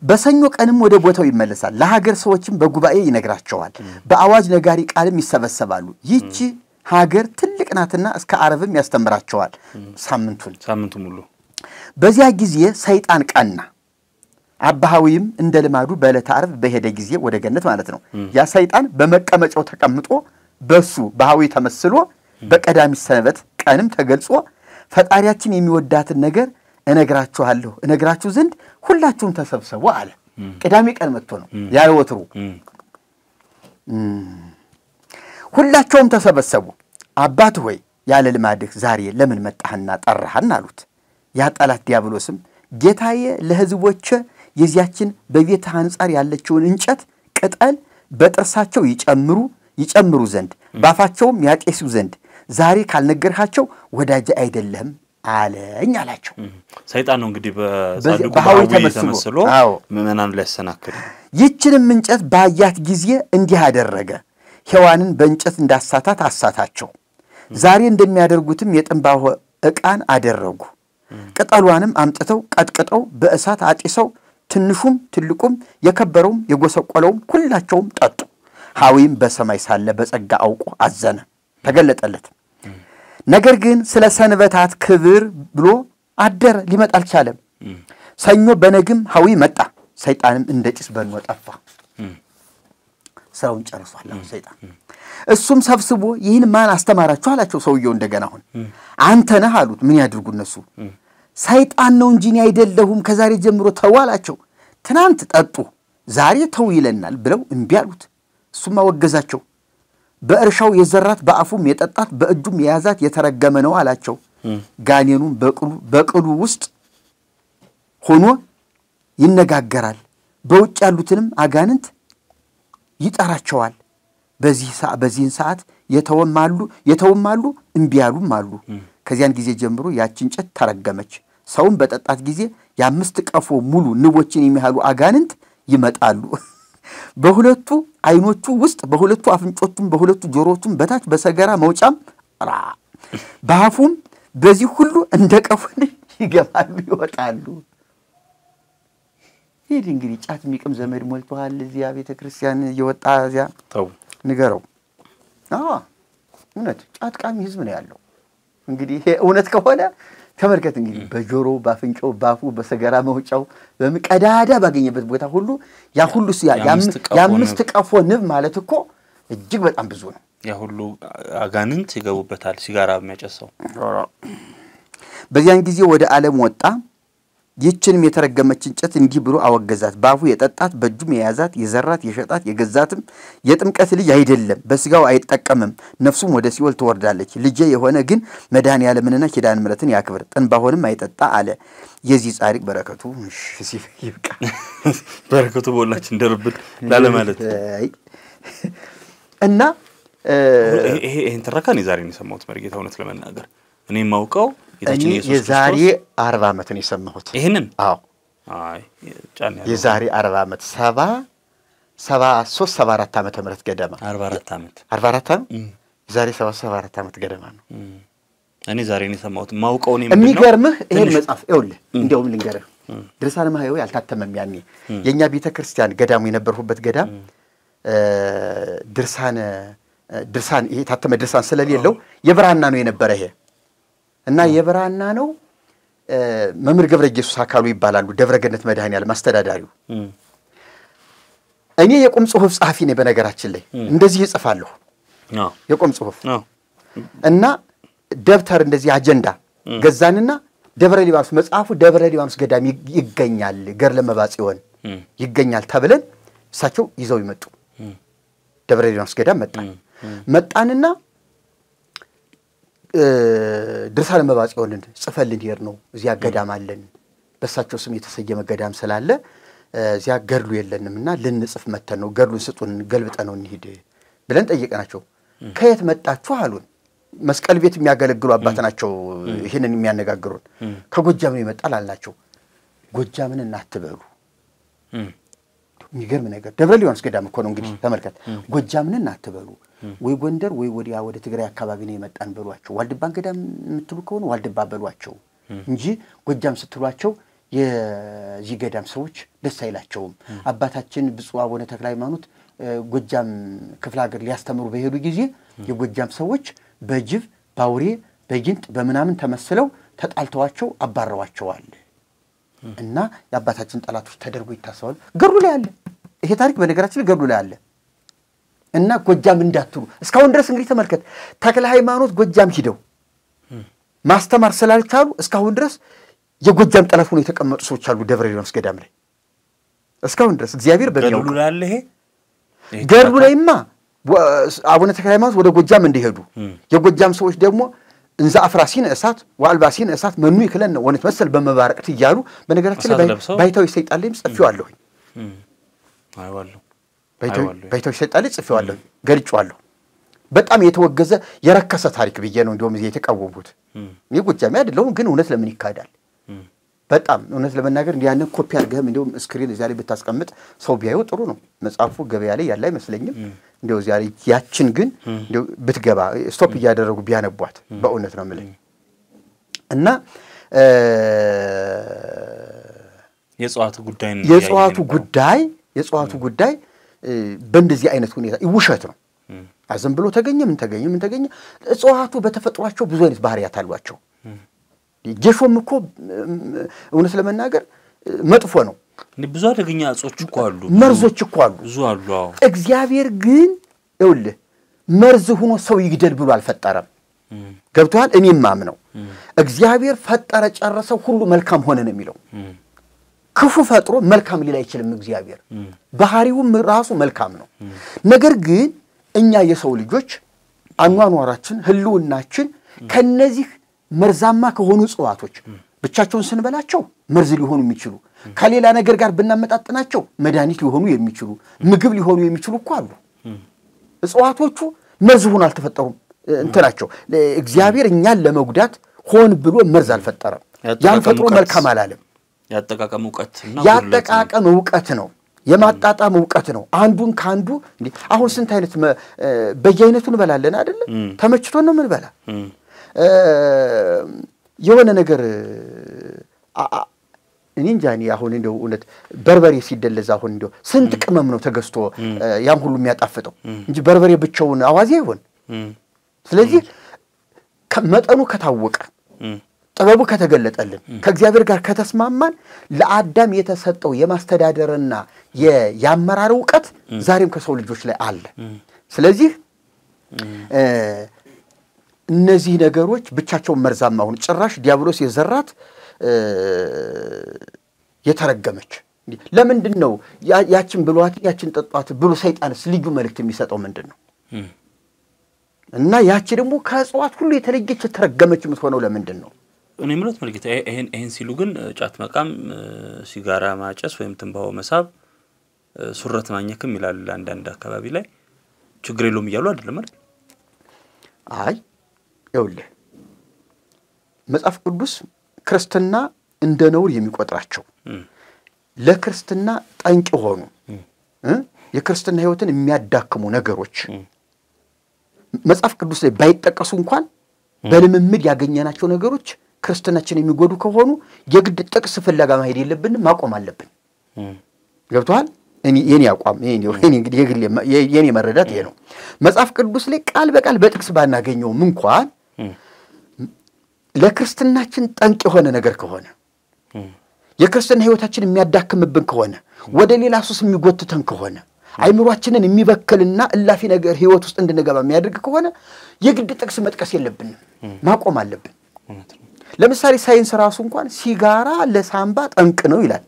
በሰኞ ቀንም ወደ ቦታው ይመለሳል ለሀገር ሰዎችም በጉባኤ ይነግራቸዋል በአዋጅ ነጋሪ ቃልም ይሰበሰባሉ ይቺ ሀገር ትልቅ ናትና እስከ አርብም ያስተምራቸዋል ሳምንቱን ሙሉ በዚያ ጊዜ ሰይጣን ቀና አባሃዊም እንደ ልማዱ በዕለተ ዓርብ በሄደ ጊዜ ወደ ገነት ማለት ነው ያ ሰይጣን በመቀመጫው ተቀምጦ በሱ በሃዊ ተመስሎ በቀዳሚ ሰንበት ቀንም ተገልጾ ፈጣሪያችን የሚወዳትን ነገር እነግራችሁ ዘንድ ሁላችሁም ተሰብሰቡ አለ ቅዳሜ ቀን መጥቶ ነው ያለ ወትሩ ሁላችሁም ተሰበሰቡ አባት ሆይ ያለ ልማድህ ዛሬ ለምን መጣህና ጠራህን አሉት ያ ጠላት ዲያብሎስም ጌታዬ ለሕዝቦች የዚያችን በቤተ አንጻር ያለችውን እንጨት ቅጠል በጥርሳቸው ይጨምሩ ዘንድ ባፋቸውም ያጤሱ ዘንድ ዛሬ ካልነገርሃቸው ወዳጅ አይደለም አለኝ አላቸው ሰይጣን ነው እንግዲህ በጻድቁ ባዊ ተመስሎ ምዕመናን ሊያሰናክል ይችንም እንጨት ባያት ጊዜ እንዲህ አደረገ ሔዋንን በእንጨት እንዳሳታት አሳታቸው ዛሬ እንደሚያደርጉትም የጥንባሆ ዕቃን አደረጉ ቅጠሏንም አምጥተው ቀጥቅጠው በእሳት አጢሰው ትንሹም ትልቁም የከበረውም የጎሰቆለውም ሁላቸውም ጠጡ ሐዊም በሰማይ ሳለ በጸጋ አውቆ አዘነ ተገለጠለት ነገር ግን ስለ ሰንበታት ክብር ብሎ አደረ ሊመጣ አልቻለም ሰኞ በነግም ሐዊ መጣ ሰይጣንም እንደ ጭስ በኖ ጠፋ ሰውን ጨርሷል ሰይጣን እሱም ሰብስቦ ይህን ማን አስተማራችሁ አላቸው ሰውየው እንደገና አሁን አንተ ነህ አሉት ምን ያድርጉ እነሱ ሰይጣን ነው እንጂ አይደለሁም ከዛሬ ጀምሮ ተዋላቸው ትናንት ጠጡ ዛሬ ተው ይለናል ብለው እንቢ አሉት እሱም አወገዛቸው በእርሻው የዘራት በአፉም የጠጣት በእጁም የያዛት የተረገመ ነው አላቸው ጋኔኑም በቅሉ ውስጥ ሆኖ ይነጋገራል በውጭ ያሉትንም አጋንንት ይጠራቸዋል በዚህን ሰዓት የተወማሉ እንቢ ያሉም አሉ ከዚያን ጊዜ ጀምሮ ያቺ እንጨት ተረገመች ሰውም በጠጣት ጊዜ የአምስት ቀፎ ሙሉ ንቦችን የሚያሉ አጋንንት ይመጣሉ በሁለቱ አይኖቹ ውስጥ በሁለቱ አፍንጮቹም በሁለቱ ጆሮቹም በታች በሰገራ መውጫም በአፉም በዚህ ሁሉ እንደ ቀፎ ይገባሉ ይወጣሉ ይሄ እንግዲህ ጫት የሚቅም ዘመድ ሞልቷል እዚያ ቤተክርስቲያን እየወጣ እዚያ ተው ንገረው እውነት ጫት ቃሚ ህዝብ ነው ያለው እንግዲህ ይሄ እውነት ከሆነ ተመልከት እንግዲህ በጆሮ ባፍንጫው ባፉ በሰገራ መውጫው በመቀዳዳ ባገኘበት ቦታ ሁሉ ያ ሁሉ ያምስት ቀፎ ንብ ማለት እኮ እጅግ በጣም ብዙ ነው ያ ሁሉ አጋንንት ይገቡበታል ሲጋራ የሚያጨሰው በዚያን ጊዜ ወደ ዓለም ወጣ ይችንም የተረገመች እንጨት እንዲህ ብሎ አወገዛት ባፉ የጠጣት በእጁም የያዛት የዘራት የሸጣት የገዛትም የጥምቀት ልጅ አይደለም በስጋው አይጠቀምም ነፍሱም ወደ ሲኦል ትወርዳለች ልጄ የሆነ ግን መድኃኒዓለምንና ኪዳነ ምሕረትን ያክብር ጥንባሆንም አይጠጣ አለ የዚህ ጻድቅ በረከቱ ይብቃ በረከቱ በሁላችን ደርብን ላለ ማለት እና ይሄን ተረካን የዛሬን የሰማሁት መርጌታ እውነት ለመናገር እኔ ማውቀው የዛሬ 40 ዓመት ነው የሰማሁት ይሄንን አዎ አይ ጫን ያለው የዛሬ 40 ዓመት 74 ዓመተ ምህረት ገደማ 44 ዓመት የዛሬ 74 ዓመት ገደማ ነው እኔ ዛሬ ነው የሰማሁት ማውቀው ነው የሚገርምህ ይሄን መጽሐፍ ይኸውልህ እንደውም ልንገርህ ድርሳነ ማህየው ያልታተመም ያኔ የኛ ቤተክርስቲያን ገዳሙ የነበርሁበት ገዳም ድርሳን ይሄ ታተመ ድርሳን ስለሌለው የብራና ነው የነበረ ይሄ እና የብራና ነው መምህር ገብረ ኢየሱስ አካሉ ይባላሉ ደብረገነት መድኃኒዓለም አስተዳዳሪው እኔ የቁም ጽሁፍ ጻፊ ነኝ በነገራችን ላይ እንደዚህ ይጽፋለሁ የቁም ጽሁፍ እና ደብተር እንደዚህ አጀንዳ ገዛንና ደብረ ሊባኖስ መጽሐፉ ደብረ ሊባኖስ ገዳም ይገኛል ገርለ መባጽዮን ይገኛል ተብለን እሳቸው ይዘው ይመጡ ደብረ ሊባኖስ ገዳም መጣንና ድርሳነ መባጽዮንን ጽፈልን ሄር ነው እዚያ ገዳም አለን በሳቸው ስም የተሰየመ ገዳም ስላለ እዚያ ገድሉ የለንምና ልንጽፍ መተን ነው ገድሉን ስጡን ገልብጠ ነው እንሂድ ብለን ጠይቀናቸው ከየት መጣችሁ አሉን መስቀል ቤት የሚያገለግሉ አባት ናቸው ይሄንን የሚያነጋግሩን ከጎጃም ነው ይመጣል አላቸው ጎጃምን እናትበሉ የሚገርም ነገር ደብረ ሊዮንስ ገዳም እኮ ነው እንግዲህ ተመልከት ጎጃምን እናትበሉ ወይ ጎንደር ወይ ወዲያ ወደ ትግራይ አካባቢ ነው የመጣን በሏቸው ዋልድባን ገዳም የምትሉ ከሆነ ዋልድባ በሏቸው እንጂ ጎጃም ስትሏቸው የዚህ ገዳም ሰዎች ደስ አይላቸውም አባታችን ብፁዕ አቡነ ተክለ ሃይማኖት ጎጃም ክፍለ ሀገር ሊያስተምሩ በሄዱ ጊዜ የጎጃም ሰዎች በጅብ ባውሬ በጊንጥ በመናምን ተመስለው ተጣልተዋቸው አባረዋቸዋል እና የአባታችን ጠላቶች ተደርጎ ይታሰባሉ ገድሉ ላይ አለ ይሄ ታሪክ በነገራችን ገድሉ ላይ አለ እና ጎጃም እንዳትሉ እስካሁን ድረስ እንግዲህ ተመልከት ተክለ ሃይማኖት ጎጃም ሂደው ማስተማር ስላልቻሉ እስካሁን ድረስ የጎጃም ጠላት ሆነው የተቀመጡ ሰዎች አሉ ደብረ ሊዮንስ ገዳም ላይ እስካሁን ድረስ እግዚአብሔር በሚያውቀው ገድሉ ላይ አለ ይሄ ገድሉ ላይማ አቡነ ተክለ ሃይማኖት ወደ ጎጃም እንደሄዱ የጎጃም ሰዎች ደግሞ እንዛ አፍራሲን እሳት ወአልባሲን እሳት መኑ ይክለን ወነት መሰል በመባረቅት ይያሉ በነገራችን ላይ ባይታው ሰይጣን ላይም ጽፌዋለሁ አይዋለሁ ባይታው ሰይጣን ላይ ጽፌዋለሁ ገልጬዋለሁ በጣም የተወገዘ የረከሰ ታሪክ ብዬ ነው እንደውም እዚህ የተቃወሙት የጎጃም አይደለም ግን እውነት ለምን ይካዳል በጣም እውነት ለመናገር እንዲያነ ኮፒ አድርገህም እንደውም ስክሪን እዚያ ላይ ብታስቀምጥ ሰው ቢያዩ ጥሩ ነው መጽሐፉ ገበያ ላይ ያለ አይመስለኝም እንደው እዚያ ላይ ያችን ግን እንደው ብትገባ ስቶፕ እያደረጉ ቢያነቧት በእውነት ነው ማለት እና የጽዋቱ ጉዳይ በእንደዚህ አይነት ሁኔታ ይውሸት ነው አዘን ብሎ ተገኘ ምን ተገኘ ጽዋቱ በተፈጥሯቸው ብዙ አይነት ባህሪያት አሏቸው ጀሾም እኮ እውነት ለመናገር መጥፎ ነው ብዙ አደገኛ አጾች እኮ አሉ መርዞች እኮ አሉ ብዙ አሉ እግዚአብሔር ግን ይኸውልህ መርዝ ሆኖ ሰው ይግደል ብሎ አልፈጠረም ገብቷል እኔም ማምነው እግዚአብሔር ፈጠረ ጨረሰው ሁሉ መልካም ሆነ ነው የሚለው ክፉ ፈጥሮ መልካም ሊል አይችልም እግዚአብሔር ባህሪውም ራሱ መልካም ነው ነገር ግን እኛ የሰው ልጆች አኗኗራችን ህልውናችን ከነዚህ መርዛማ ከሆኑ ጽዋቶች ብቻቸውን ስንበላቸው መርዝ ሊሆኑ የሚችሉ ከሌላ ነገር ጋር ብናመጣጥናቸው መድኃኒት ሊሆኑ የሚችሉ ምግብ ሊሆኑ የሚችሉ እኮ አሉ ጽዋቶቹ መርዝ ሆነው አልተፈጠሩም እንትናቸው እግዚአብሔር እኛን ለመጉዳት ሆን ብሎ መርዝ አልፈጠረም ያን ፈጥሮ መልካም አላለም ያጠቃቀም ዕውቀት ነው የማጣጣም ዕውቀት ነው አንዱን ካንዱ እንዴ አሁን ስንት አይነት በየአይነቱ እንበላለን አይደል ተመችቶን ነው ምንበላ የሆነ ነገር እኔ እንጃኒ አሁን እንደው እውነት በርበሬ ሲደለዝ አሁን እንደው ስንት ቅመም ነው ተገዝቶ ያም ሁሉ የሚያጣፍጠው እንጂ በርበሬ ብቻውን አዋዜ ይሆን ስለዚህ መጠኑ ከታወቀ ጥበቡ ከተገለጠልን ከእግዚአብሔር ጋር ከተስማማን ለአዳም የተሰጠው የማስተዳደርና የያመራር ዕውቀት ዛሬም ከሰው ልጆች ላይ አለ ስለዚህ እነዚህ ነገሮች ብቻቸው መርዛማ ሆነ ጭራሽ ዲያብሎስ የዘራት የተረገመች ለምንድነው ያችን ብሏት ያችን ጠጧት ብሎ ሰይጣንስ ልዩ መልእክት የሚሰጠው ምንድነው እና ያቺ ደግሞ ከጽዋት ሁሉ የተለየች ተረገመች የምትሆነው ለምንድነው እኔ ምሎት መልእክት ይሄን ሲሉ ግን ጫት መቃም ሲጋራ ማጨስ ወይም ትንባሆ መሳብ ሱረት ማኘክም ይላል አንዳንድ አካባቢ ላይ ችግር የለውም ይያሉ አይደለም አይደል አይ ይኸውልህ መጽሐፍ ቅዱስ ክርስትና እንደ ነውር የሚቆጥራቸው ለክርስትና ጠንቅ ሆኑ የክርስትና ህይወትን የሚያዳክሙ ነገሮች መጽሐፍ ቅዱስ ላይ ባይጠቀሱ እንኳን በልምምድ ያገኘናቸው ነገሮች ክርስትናችን የሚጎዱ ከሆኑ የግድ ጥቅስ ፍለጋ ማሄድ የለብንም ማቆም አለብን ገብቷል የኔ አቋም የኔ እንግዲህ የኔ መረዳት ይሄ ነው መጽሐፍ ቅዱስ ላይ ቃል በቃል በጥቅስ ባናገኘው እንኳን ለክርስትናችን ጠንቅ የሆነ ነገር ከሆነ የክርስትና ህይወታችን የሚያዳክምብን ከሆነ ወደ ሌላ ሱስ የሚጎትተን ከሆነ አይምሮአችንን የሚበከልና እላፊ ነገር ህይወት ውስጥ እንድንገባ የሚያደርግ ከሆነ የግድ ጥቅስ መጥቀስ የለብንም ማቆም አለብን ለምሳሌ ሳይንስ ራሱ እንኳን ሲጋራ ለሳምባ ጠንቅ ነው ይላል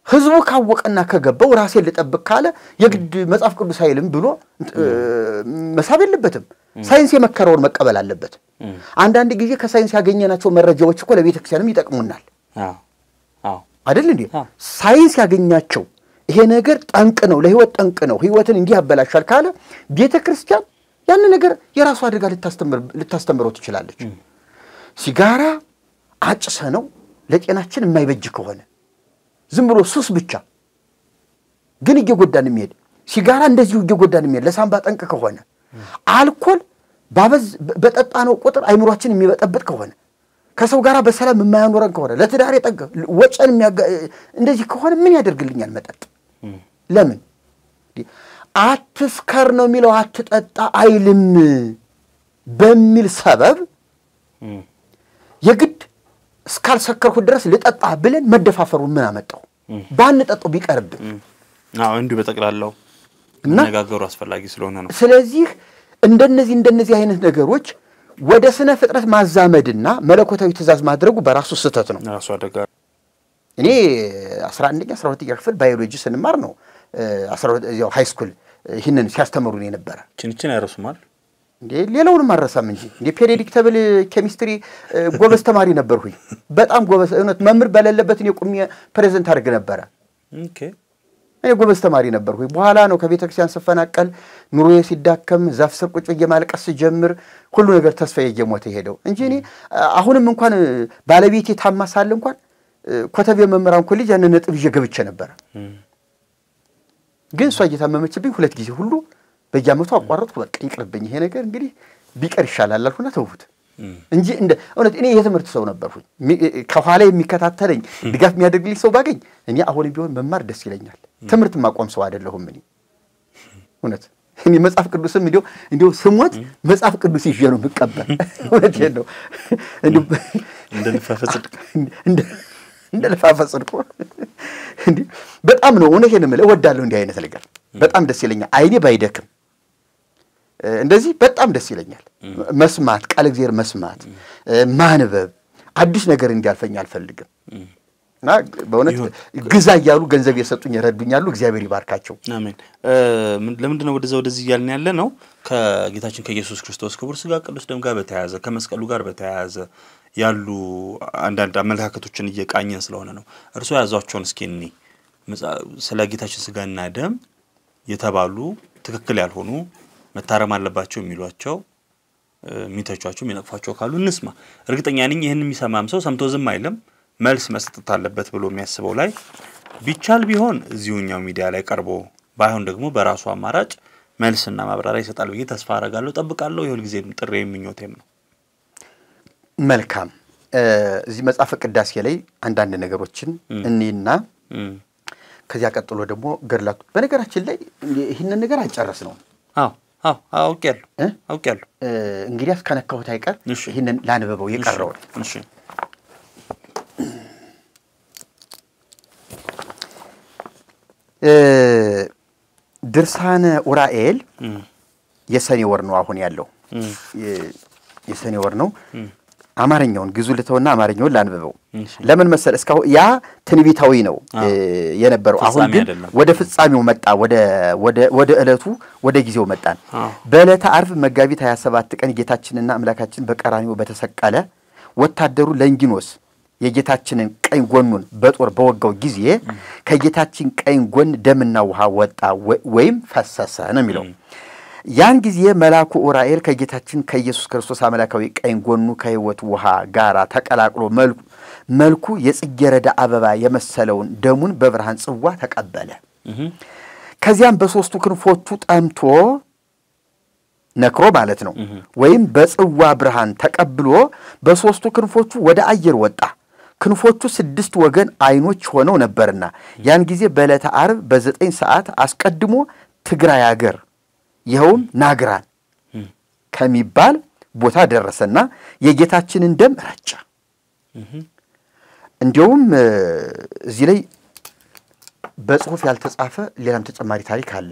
ህዝቡ ካወቀና ከገባው ራሴን ልጠብቅ ካለ የግድ መጽሐፍ ቅዱስ አይልም ብሎ መሳብ የለበትም ሳይንስ የመከረውን መቀበል አለበት አንዳንድ ጊዜ ከሳይንስ ያገኘናቸው መረጃዎች እኮ ለቤተ ክርስቲያንም ይጠቅሙናል አዎ አይደል እንዴ ሳይንስ ያገኛቸው ይሄ ነገር ጠንቅ ነው ለህይወት ጠንቅ ነው ህይወትን እንዲህ ያበላሻል ካለ ቤተ ክርስቲያን ያን ነገር የራሱ አደጋ ልታስተምረው ትችላለች ሲጋራ አጭሰ ነው ለጤናችን የማይበጅ ከሆነ ዝም ብሎ ሱስ ብቻ ግን እየጎዳን የሚሄድ ሲጋራ እንደዚሁ እየጎዳን የሚሄድ ለሳምባ ጠንቅ ከሆነ አልኮል በጠጣነው ቁጥር አይምሮአችን የሚበጠብጥ ከሆነ ከሰው ጋር በሰላም የማያኖረን ከሆነ ለትዳር የጠገ ወጨን እንደዚህ ከሆነ ምን ያደርግልኛል መጠጥ ለምን አትስከር ነው የሚለው አትጠጣ አይልም በሚል ሰበብ የግድ እስካልሰከርኩ ድረስ ልጠጣ ብለን መደፋፈሩ ምን አመጣው ባንጠጣው ቢቀርብ እንዲሁ በጠቅላላው ነገሩ አስፈላጊ ስለሆነ ነው ስለዚህ እንደነዚህ አይነት ነገሮች ወደ ስነ ፍጥረት ማዛመድና መለኮታዊ ትእዛዝ ማድረጉ በራሱ ስህተት ነው ራሱ አደጋ እኔ 11ኛ 12ኛ ክፍል ባዮሎጂ ስንማር ነው 12 ያው ሃይ ስኩል ይሄንን ሲያስተምሩን የነበረ ችንችን ያረሱማል እንዴ ሌላውንም አረሳም እንጂ እንዴ ፔሪዮዲክ ተብል ኬሚስትሪ ጎበዝ ተማሪ ነበርኩኝ በጣም ጎበዝ እውነት መምር በለለበት እኔ ቁሚ ፕሬዘንት አድርግ ነበር ኦኬ እኔ ጎበዝ ተማሪ ነበርኩኝ በኋላ ነው ከቤተክርስቲያን ስፈናቀል ኑሮዬ ሲዳከም ዛፍ ስር ቁጭ በየማልቀስ ጀምር ሁሉ ነገር ተስፋዬ እየሞተ ሄደው እንጂ እኔ አሁንም እንኳን ባለቤቴ ታማሳል እንኳን ኮተቤ መምህራን ኮሌጅ ያን ነጥብ ይገብቼ ነበር ግን እሷ እየታመመችብኝ ሁለት ጊዜ ሁሉ በየአመቱ አቋረጥኩ በቃ ይቅርብኝ ይሄ ነገር እንግዲህ ቢቀር ይሻላል አልኩና ተውሁት እንጂ እውነት እኔ የትምህርት ሰው ነበርኩኝ ከኋላ የሚከታተለኝ ድጋፍ የሚያደርግልኝ ሰው ባገኝ እኔ አሁን ቢሆን መማር ደስ ይለኛል ትምህርት ማቆም ሰው አይደለሁም እኔ እውነት እኔ መጽሐፍ ቅዱስም እንዴው ስሞት መጽሐፍ ቅዱስ ይዤ ነው መቀበል እውነት ነው እንደልፋፈጽድኩ እንዴ በጣም ነው እውነቴን ነው እወዳለሁ እንዲህ አይነት ነገር በጣም ደስ ይለኛል አይኔ ባይደክም እንደዚህ በጣም ደስ ይለኛል መስማት ቃል እግዚአብሔር መስማት ማንበብ አዲስ ነገር እንዲያልፈኝ አልፈልግም እና በእውነት ግዛ ያሉ ገንዘብ የሰጡኝ ይረዱኛሉ እግዚአብሔር ይባርካቸው አሜን ለምንድን ነው ወደዚህ ያልን ያለ ነው ከጌታችን ከኢየሱስ ክርስቶስ ክቡር ሥጋ ቅዱስ ደም ጋር በተያያዘ ከመስቀሉ ጋር በተያያዘ ያሉ አንዳንድ አመለካከቶችን እየቃኘን ስለሆነ ነው እርሱ ያዛቸውን እስኪኒ ስለ ጌታችን ሥጋና ደም የተባሉ ትክክል ያልሆኑ መታረም አለባቸው የሚሏቸው ሚተቻቸው የሚነቅፋቸው ካሉ እንስማ እርግጠኛ ነኝ ይሄን የሚሰማም ሰው ሰምቶ ዝም አይልም መልስ መስጠት አለበት ብሎ የሚያስበው ላይ ቢቻል ቢሆን እዚሁኛው ሚዲያ ላይ ቀርቦ ባይሆን ደግሞ በራሱ አማራጭ መልስና ማብራሪያ ይሰጣል ብዬ ተስፋ አደርጋለሁ ጠብቃለሁ ይሁን ጊዜ ጥሬ የሚኞቴም ነው መልካም እዚህ መጽሐፈ ቅዳሴ ላይ አንዳንድ ነገሮችን እኔና ከዚያ ቀጥሎ ደግሞ ገድላቱ በነገራችን ላይ ይሄንን ነገር አጨረስ ነው አውቄያለሁ እንግዲህ አስከነካሁት አይቀር ይሄንን ላንበበው የቀረው እሺ ድርሳነ ኡራኤል የሰኔ ወር ነው አሁን ያለው የሰኔ ወር ነው አማርኛውን ግዙ ልተውና አማርኛውን ላንበበው ለምን መሰለ እስካው ያ ትንቢታዊ ነው የነበረው አሁን ግን ወደ ፍጻሜው መጣ ወደ እለቱ ወደ ጊዜው መጣን በእለተ ዓርብ መጋቢት 27 ቀን ጌታችንና አምላካችን በቀራንዮ በተሰቀለ ወታደሩ ለንጊኖስ የጌታችንን ቀኝ ጎኑን በጦር በወጋው ጊዜ ከጌታችን ቀኝ ጎን ደምና ውሃ ወጣ ወይም ፈሰሰ ነው የሚለው ያን ጊዜ መልአኩ ኡራኤል ከጌታችን ከኢየሱስ ክርስቶስ አምላካዊ ቀኝ ጎኑ ከሕይወት ውሃ ጋራ ተቀላቅሎ መልኩ የጽጌረዳ አበባ የመሰለውን ደሙን በብርሃን ጽዋ ተቀበለ ከዚያም በሶስቱ ክንፎቹ ጠምቶ ነክሮ ማለት ነው ወይም በጽዋ ብርሃን ተቀብሎ በሶስቱ ክንፎቹ ወደ አየር ወጣ ክንፎቹ 6 ወገን አይኖች ሆነው ነበርና ያን ጊዜ በዕለተ ዓርብ በ9 ሰዓት አስቀድሞ ትግራይ ሀገር ይኸውም ናግራን ከሚባል ቦታ ደረሰና የጌታችንን ደም ረጨ እንዲያውም እዚህ ላይ በጽሁፍ ያልተጻፈ ሌላም ተጨማሪ ታሪክ አለ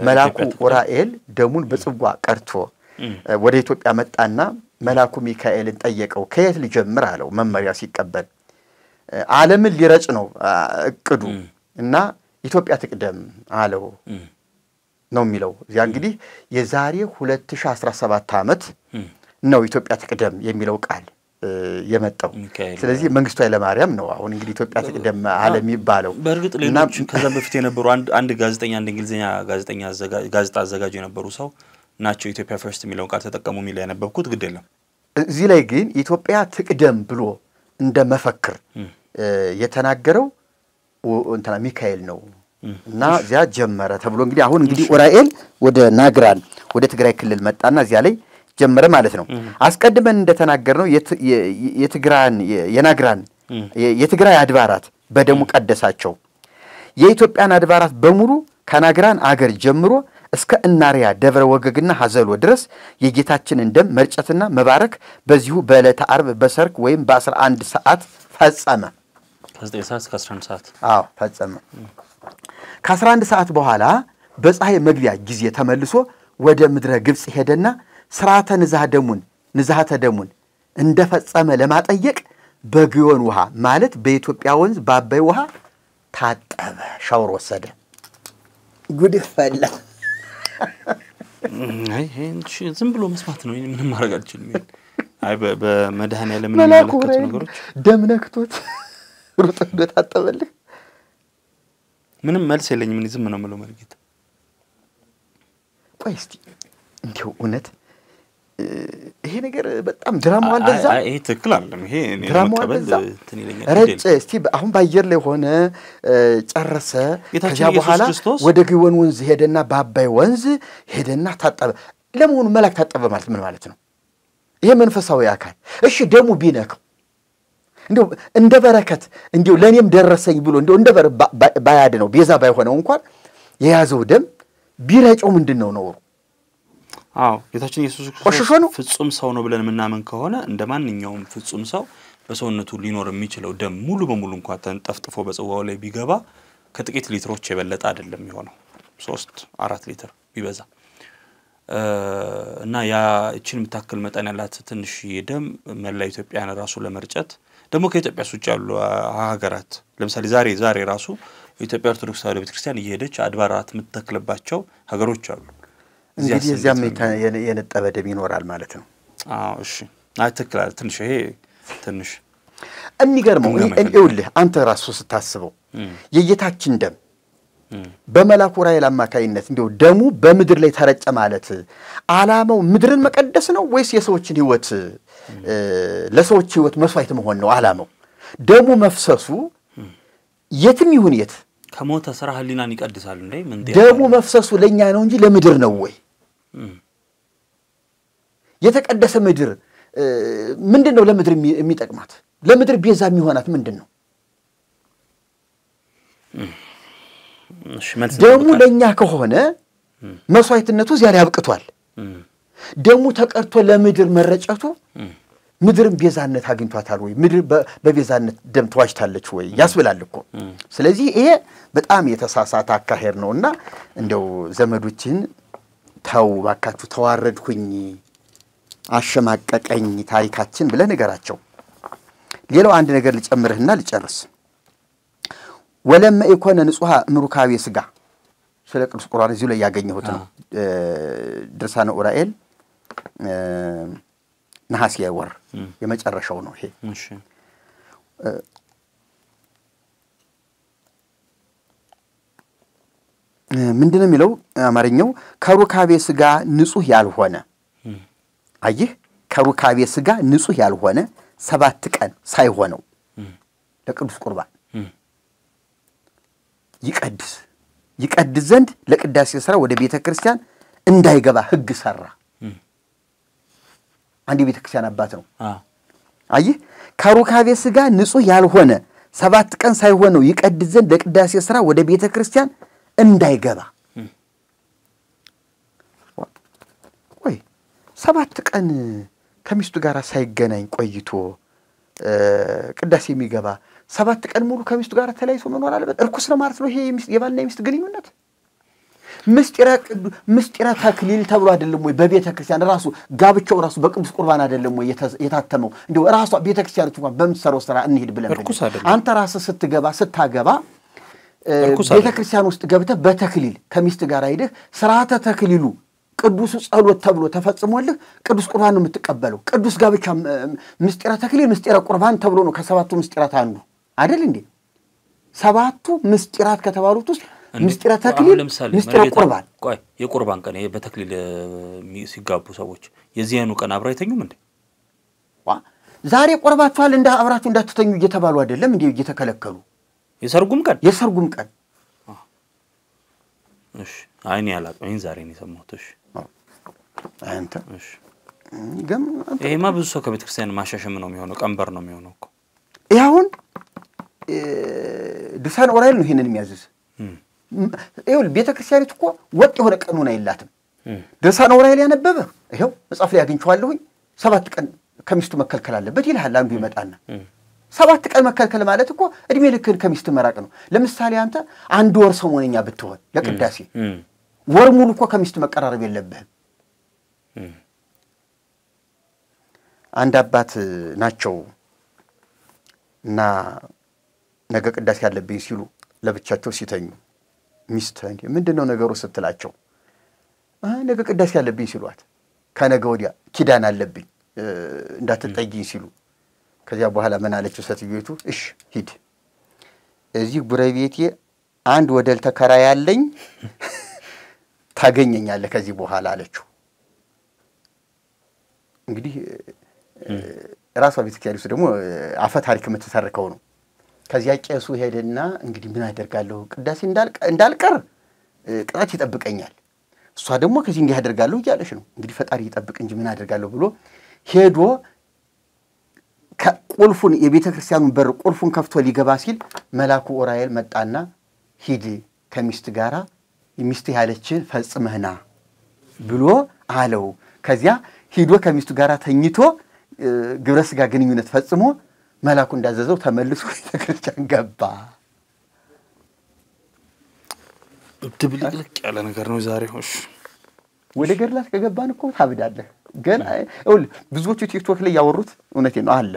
መልአኩ ኡራኤል ደሙን በጽዋ ቀርቶ ወደ ኢትዮጵያ መጣና መልአኩ ሚካኤልን ጠየቀው ከየት ልጀምር አለው መመሪያ ሲቀበል ዓለምን ሊረጭ ነው እቅዱ እና ኢትዮጵያ ትቅደም አለው ነው የሚለው ያ እንግዲህ የዛሬ 2017 ዓመት ነው ኢትዮጵያ ትቅደም የሚለው ቃል የመጣው ስለዚህ መንግስቱ ኃይለ ማርያም ነው አሁን እንግዲህ ኢትዮጵያ ትቅደም ዓለም ይባለው በእርግጥ ሌሎች ከዛ በፊት የነበሩ አንድ ጋዜጠኛ አንድ እንግሊዘኛ ጋዜጣ አዘጋጅ የነበሩ ሰው ናቸው ኢትዮጵያ ፈርስት የሚለውን ቃል ተጠቀሙ የሚል ያነበብኩት ግድ የለም እዚህ ላይ ግን ኢትዮጵያ ትቅደም ብሎ እንደ መፈክር የተናገረው እንትና ሚካኤል ነው እና እዚያ ጀመረ ተብሎ እንግዲህ አሁን እንግዲህ ኡራኤል ወደ ናግራን ወደ ትግራይ ክልል መጣና እዚያ ላይ ጀመረ ማለት ነው አስቀድመን እንደተናገርነው የትግራይ አድባራት በደሙ ቀደሳቸው የኢትዮጵያን አድባራት በሙሉ ከናግራን አገር ጀምሮ እስከ እናሪያ ደብረ ወገግና ሐዘሎ ድረስ የጌታችንን ደም መርጨትና መባረክ በዚሁ በዕለተ ዓርብ በሰርክ ወይም በ11 ሰዓት ፈጸመ ከ9 ሰዓት እስከ 11 ሰዓት ፈጸመ ከ11 ሰዓት በኋላ በፀሐይ መግቢያ ጊዜ ተመልሶ ወደ ምድረ ግብጽ ሄደና ስርዓተ ንዛሃተ ደሙን እንደፈጸመ ለማጠየቅ በግዮን ውሃ ማለት በኢትዮጵያ ወንዝ በአባይ ውሃ ታጠበ ሻወር ወሰደ ጉድ ፈላ አይ ዝም ብሎ መስማት ነው ምንም ማድረግ አልችልም አይ በመድሃን ያለ ምን የሚመለከቱ ነገሮች ደም ነክቶት ሩጥ እንደታጠበልህ ምንም መልስ የለኝም ምን ዝም ነው ማለት መልእክት ቆይ እስቲ እንዴው እውነት ይሄ ነገር በጣም ድራማው እንደዛ ይሄ ትክክል አይደለም ይሄ መቀበል እንትን ይለኛል ረጭ እስቲ አሁን ባየር ላይ ሆነ ጨረሰ ከዛ በኋላ ወደ ግዮን ወንዝ ሄደና በአባይ ወንዝ ሄደና ታጠበ ለምን መላክ ታጠበ ማለት ምን ማለት ነው ይሄ መንፈሳዊ አካል እሺ ደሙ ቢነከው እንደው እንደ በረከት እንደው ለኔም ደረሰኝ ብሎ እንደው እንደ ባያድ ነው ቤዛ ባይሆነው እንኳን የያዘው ደም ቢረጨው ምንድነው ነው ጌታችን ኢየሱስ ክርስቶስ ፍጹም ሰው ነው ብለን ምናምን ከሆነ እንደማንኛውም ፍጹም ሰው በሰውነቱ ሊኖር የሚችለው ደም ሙሉ በሙሉ እንኳን ተንጠፍጥፎ በጽዋው ላይ ቢገባ ከጥቂት ሊትሮች የበለጠ አይደለም የሚሆነው 3-4 ሊትር ቢበዛ እና ያ እቺን መታከል መጠን ያላት ትንሽ ደም መላ ኢትዮጵያን ራሱ ለመርጨት ደሞ ከኢትዮጵያ ሱጭ ያሉ ሀገራት ለምሳሌ ዛሬ ራሱ ኢትዮጵያ ኦርቶዶክስ ተዋሕዶ ቤተክርስቲያን እየሄደች አድባራት የምትተክልባቸው ሀገሮች አሉ እንግዲህ እዚያም የነጠበ ደም ይኖራል ማለት ነው እሺ አትክላል ትንሽ ይሄ ትንሽ የሚገርመው እንዴውልህ አንተ ራሱ ስታስበው የጌታችን ደም በመላኩ ኡራኤል አማካይነት እንደው ደሙ በምድር ላይ ተረጨ ማለት አላማው ምድርን መቀደስ ነው ወይስ የሰዎችን ህይወት ለሰዎች ህይወት መስዋዕት መሆን ነው አላማው ደሙ መፍሰሱ የትም ይሁን የት ከሞተ ስራ ህሊናን ይቀድሳል እንዴ ምን ደሙ መፍሰሱ ለኛ ነው እንጂ ለምድር ነው ወይ የተቀደሰ ምድር ምንድነው ለምድር የሚጠቅማት ለምድር ቤዛ የሚሆናት ምንድነው ደሙ ለኛ ከሆነ መስዋዕትነቱ ዚያሪ አብቅቷል ደሙ ተቀርቶ ለምድር መረጨቱ ምድርን ቤዛነት አግኝቷታል ወይ ምድር በቤዛነት ደም ተዋጅታለች ወይ ያስብላል እኮ ስለዚህ ይሄ በጣም የተሳሳተ አካሄድ ነውና እንደው ዘመዶችን ታው ባካችሁ ተዋረድኩኝ አሸማቀቀኝ ታሪካችን ብለ ነገራቸው ሌላው አንድ ነገር ልጨምርህና ልጨርስ ወለም ኢኮነ ንጹሃ ምሩካቤ ስጋ ስለ ቅዱስ ቁርአን እዚሁ ላይ ያገኘሁት ነው ድርሳነ ኡራኤል ነሐሴ ወር የመጨረሻው ነው ይሄ እሺ ምንድነው የሚለው አማርኛው ከሩካቤ ስጋ ንጹህ ያልሆነ አይህ ከሩካቤ ስጋ ንጹህ ያልሆነ 7 ቀን ሳይሆነው ለቅዱስ ቁርባን ይቀድስ ዘንድ ለቅዳሴ ሥራ ወደ ቤተክርስቲያን እንዳይገባ ህግ ሰራ አንዲ ቤተክርስቲያን አባት ነው አይህ ከሩካቤ ስጋ ንጹህ ያልሆነ 7 ቀን ሳይሆነው ይቀድስ ዘንድ ለቅዳሴ ሥራ ወደ ቤተክርስቲያን እንዳይገባ ወይ 7 ቀን ከሚስቱ ጋር ሳይገናኝ ቆይቶ ቅዳሴ የሚገባ 7 ቀን ሙሉ ከሚስቱ ጋር ተለያይቶ መኖር አለበት እርኩስ ነው ማለት ነው ይሄ የባልና የሚስት ግንኙነት ምስጢረ ተክሊል ተብሎ አይደለም ወይ በቤተክርስቲያን ራሱ ጋብቻው ራሱ በቅዱስ ቁርባን አይደለም ወይ የታተመው እንደው ራሱ ቤተክርስቲያኑ እንኳን በምትሰራው ሥራ እንሂድ ብለን አንተ ራስህ ስታገባ ቤተክርስቲያን ውስጥ ገብተህ በተክሊል ከሚስት ጋር አይደህ ሥርዓተ ተክሊሉ ቅዱስ ጸሎት ተብሎ ተፈጽሞልህ ቅዱስ ቁርባን ነው የምትቀበለው ቅዱስ ጋብቻ ምስጢረ ተክሊል ምስጢረ ቁርባን ተብሎ ነው ከሰባቱ ምስጢራት አንዱ አይደል እንዴ ሰባቱ ምስጢራት ከተባሉት ውስጥ ምስጢረ ተክሊል ምስጢረ ቁርባን ቆይ የቁርባን ቀን በተክሊል ሲጋቡ ሰዎች የዚያኑ ቀን አብረው አይተኙም እንዴ ዛሬ ቁርባቷል እንደ አብራችሁ እንዳትተኙ እየተባሉ አይደለም እንዴ እየተከለከሉ የሰርጉም ቀን እሺ አይኔ ያላቀኝ ዛሬ ነው የሰማሁት እሺ አንተ እሺ ገም ይሄማ ብዙ ሰው ከቤተክርስቲያን ማሻሸም ነው የሚሆነው ቀንበር ነው የሚሆነው እኮ ይሁን ድርሳነ ዑራኤል ነው ይሄንን የሚያዝዝ ይሁን ቤተክርስቲያኒቱ እኮ ወጥ የሆነ ቀኑን አይላትም ድርሳነ ዑራኤል ያነበበ ይሄው መጽሐፍ ላይ አግኝቼዋለሁኝ 7 ቀን ከሚስቱ መከልከል አለበት ይላል አንዱ ይመጣና 7 ቀን መከልከል ማለት እኮ እድሜ ልክን ከሚስቱ መራቅ ነው ለምሳሌ አንተ አንድ ወር ሰሞነኛ ብትሆን ለቅዳሴ ወር ሙሉ እኮ ከሚስቱ መቀራረብ የለብህም አንድ አባት ናቸው እና ነገ ቅዳሴ ያለብኝ ሲሉ ለብቻቸው ሲተኙ ሚስት ምንድነው ነገሩ ስትላቸው ነገ ቅዳሴ ያለብኝ ሲሏት ከነገ ወዲያ ኪዳን አለብኝ እንዳትጠይኝ ሲሉ ከዚያ በኋላ ምን አለችው ሴትዮቱ እሺ ሂድ እዚህ ጉረቤቴ አንድ ወደል ተከራይ ያለኝ ታገኘኛለህ ከዚህ በኋላ አለችው እንግዲህ ራሷ ቤተክርስቲያኒቱ ደግሞ አፈ ታሪክ የምትተርከው ነው ከዚያ ቄሱ ሄደና እንግዲህ ምን አደርጋለሁ ቅዳሴ እንዳልቀር ቅጣት ይጠብቀኛል እሷ ደግሞ ከዚህ እንዲህ አደርጋለሁ እያለች ነው እንግዲህ ፈጣሪ ይጠብቅ እንጂ ምን አደርጋለሁ ብሎ ሄዶ ከቁልፉን የቤተክርስቲያኑን በር ቁልፉን ከፍቶ ሊገባ ሲል መላኩ ዑራኤል መጣና ሂድ ከሚስት ጋራ ሚስት ያለችን ፈጽመህና ብሎ አለው ከዚያ ሂዶ ከሚስቱ ጋራ ተኝቶ ግብረ ስጋ ግንኙነት ፈጽሞ መላኩ እንዳዘዘው ተመልሶ ቤተክርስቲያን ገባ ድብልቅልቅ ያለ ነገር ነው ዛሬ ሆሽ ወደ ገድላት ከገባን እኮ ታብዳለህ ግን ብዙዎቹ ቲክቶክ ላይ ያወሩት እውነቴ ነው አለ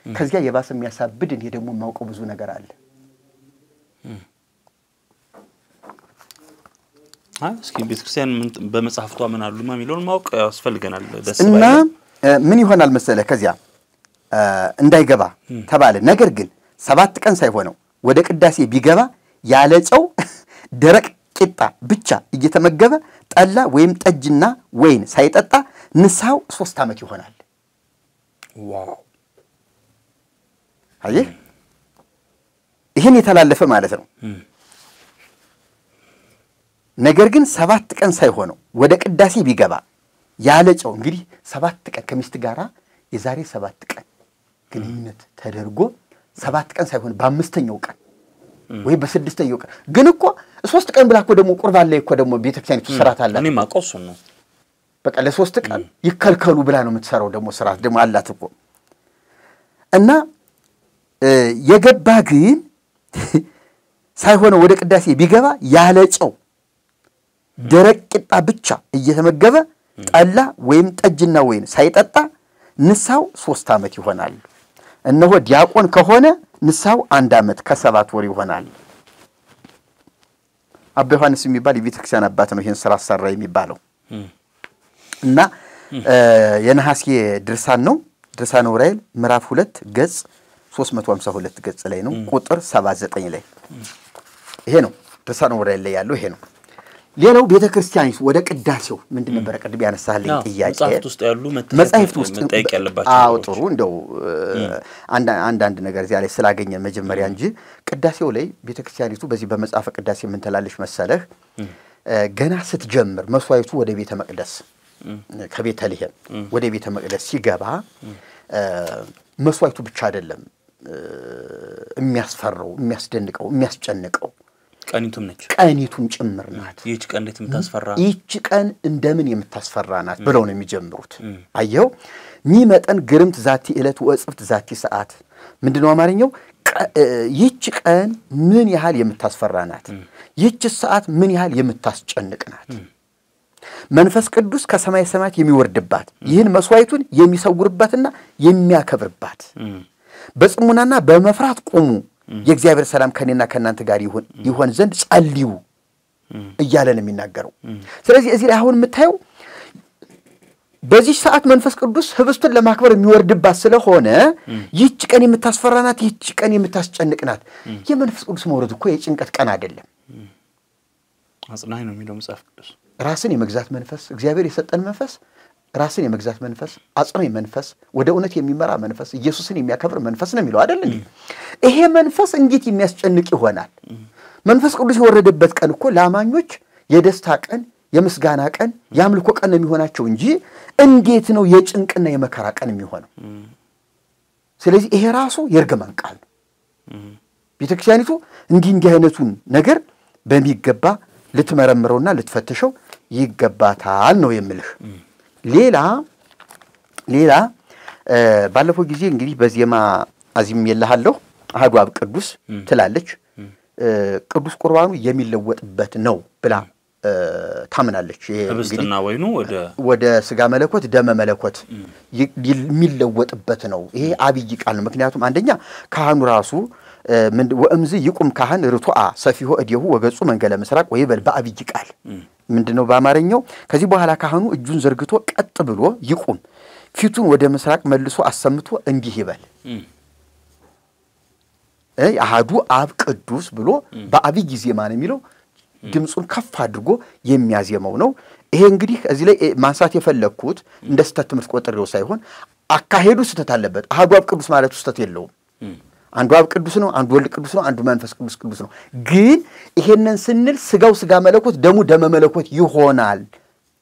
ከዚያ የባሰ የሚያሳብድ እኔ ደግሞ ማውቀው ብዙ ነገር አለ እስኪ ቤተክርስቲያን በመጽሐፍቷ ምን አሉ ማሚሎን ማውቅ ያስፈልገናል ደስ እና ምን ይሆናል መሰለ ከዚያ እንዳይገባ ተባለ ነገር ግን 7 ቀን ሳይሆነው ወደ ቅዳሴ ቢገባ ያለጨው ደረቅ ቂጣ ብቻ እየተመገበ ጠላ ወይም ጠጅና ወይን ሳይጠጣ ንስሐው 3 ዓመት ይሆናል ዋው አየ ይሄን የተላለፈ ማለት ነው ነገር ግን 7 ቀን ሳይሆነው ወደ ቅዳሴ ቢገባ ያለጨው እንግዲህ 7 ቀን ከሚስት ጋራ የዛሬ 7 ቀን ግንኙነት ተደርጎ 7 ቀን ሳይሆን በ5ኛው ቀን ወይ በ6ኛው ቀን ግን እኮ 3 ቀን ብላ እኮ ደግሞ ቁርባን ላይ እኮ ደግሞ ቤተክርስቲያኒቱ ስራት አላት እኔ ማቆስ ነው በቃ ለ3 ቀን ይከልከሉ ብላ ነው የምትሰራው ደግሞ ስራት ደግሞ አላት እኮ እና የገባ ግን ሳይሆን ወደ ቅዳሴ ቢገባ ያለጨው ደረቅ ቂጣ ብቻ እየተመገበ ጠላ ወይም ጠጅና ወይን ሳይጠጣ ንስሐው 3 ዓመት ይሆናል እነሆ ዲያቆን ከሆነ ንስሐው 1 ዓመት ከ7 ወር ይሆናል አባ ዮሐንስ የሚባል የቤተክርስቲያን አባት ነው ይሄን ስራ ሰራ የሚባለው እና የነሐሴ ድርሳን ነው ድርሳነ ዑራኤል ምዕራፍ 2 ገጽ 352 ገጽ ላይ ነው ቁጥር 79 ላይ ይሄ ነው ድርሳነ ዑራኤል ላይ ያለው ይሄ ነው ሌላው ቤተክርስቲያኒቱ ወደ ቅዳሴው ምንድን ነበር ቀድም ያነሳልኝ ጥያቄ መጽሐፍት ውስጥ መጠየቅ ያለባቸው አዎ ጥሩ እንደው አንድ ነገር እዚያ ላይ ስላገኘ መጀመሪያ እንጂ ቅዳሴው ላይ ቤተክርስቲያኒቱ በዚህ በመጽሐፈ ቅዳሴ ምን ተላለሽ መሰለህ ገና ስትጀምር መስዋዕቱ ወደ ቤተ መቅደስ ከቤተልሔም ወደ ቤተ መቅደስ ሲገባ መስዋዕቱ ብቻ አይደለም የሚያስፈራው የሚያስደንቀው የሚያስጨንቀው ቀኒቱም ጭምር ናት ይህች ቀን እንዴት የምታስፈራ ይህች ቀን እንደምን የምታስፈራ ናት ብለው ነው የሚጀምሩት አየው ሚመጠን ግርምት ዛቲ ዕለት ወጽፍት ዛቲ ሰዓት ምንድነው አማርኛው ይህች ቀን ምን ያህል የምታስፈራ ናት ይህች ሰዓት ምን ያህል የምታስጨንቅ ናት መንፈስ ቅዱስ ከሰማይ ሰማያት የሚወርድባት ይህን መስዋዕቱን የሚሰውርባትና የሚያከብርባት በጽሙናና በመፍራት ቆሙ የእግዚአብሔር ሰላም ከኔና ከናንተ ጋር ይሆን ዘንድ ጸልዩ እያለ ነው የሚናገረው ስለዚህ እዚህ ላይ አሁን የምታየው በዚህ ሰዓት መንፈስ ቅዱስ ህብስቱን ለማክበር የሚወርድባት ስለሆነ ይህች ቀን የምታስፈራናት ይህች ቀን የምታስጨንቅናት የመንፈስ ቅዱስ መውረድ እኮ የጭንቀት ቀን አይደለም አጽናኝ ነው የሚለው መጽሐፍ ቅዱስ ራስን የመግዛት መንፈስ እግዚአብሔር የሰጠን መንፈስ ራስን የመግዛት መንፈስ አጽናኝ መንፈስ ወደ እውነት የሚመራ መንፈስ ኢየሱስን የሚያከብር መንፈስ ነው የሚለው አይደል እንዴ ይሄ መንፈስ እንዴት የሚያስጨንቅ ይሆናል መንፈስ ቅዱስ የወረደበት ቀን እኮ ለአማኞች የደስታ ቀን የምስጋና ቀን የአምልኮ ቀን ነው የሚሆናቸው እንጂ እንዴት ነው የጭንቅና የመከራ ቀን የሚሆነው ስለዚህ ይሄ ራሱ የርግማን ቃል ነው ቤተክርስቲያኒቱ እንዲህ አይነቱን ነገር በሚገባ ልትመረምረውና ልትፈትሸው ይገባታል ነው የምልህ ሌላ ባለፈው ጊዜ እንግዲህ በዜማ አዚም የለሃለሁ አሐዱ አብ ቅዱስ ትላለች ቅዱስ ቁርባኑ የሚለወጥበት ነው ብላ ታምናለች ህብስትና ወይኑ ወደ ስጋ መለኮት ደመ መለኮት የሚለወጥበት ነው ይሄ አብይ ቃል ነው ምክንያቱም አንደኛ ካህኑ ራሱ ወእምዝ ይቁም ካህን ርቱዓ ሰፊሆ እዲሁ ወገጹ መንገለ ምስራቅ ወይበል በአብይ ቃል ምንድነው በአማርኛው ከዚህ በኋላ ካህኑ እጁን ዘርግቶ ቀጥ ብሎ ይቁም ፊቱን ወደ ምስራቅ መልሶ አሰምቶ እንዲህ ይበል አሐዱ አብ ቅዱስ ብሎ በአብይ ዜማ ነው የሚለው ድምጹን ከፍ አድርጎ የሚያዜመው ነው ይሄ እንግዲህ እዚህ ላይ ማንሳት የፈለኩት እንደ ስተት ትምህርት ቆጥሬው ሳይሆን አካሄዱ ስተት አለበት አሐዱ አብ ቅዱስ ማለት ስተት የለውም አንዱ አብ ቅዱስ ነው አንዱ ወልድ ቅዱስ ነው አንዱ መንፈስ ቅዱስ ነው ግን ይሄንን ስንል ስጋው ስጋ መለኮት ደሙ ደመ መለኮት ይሆናል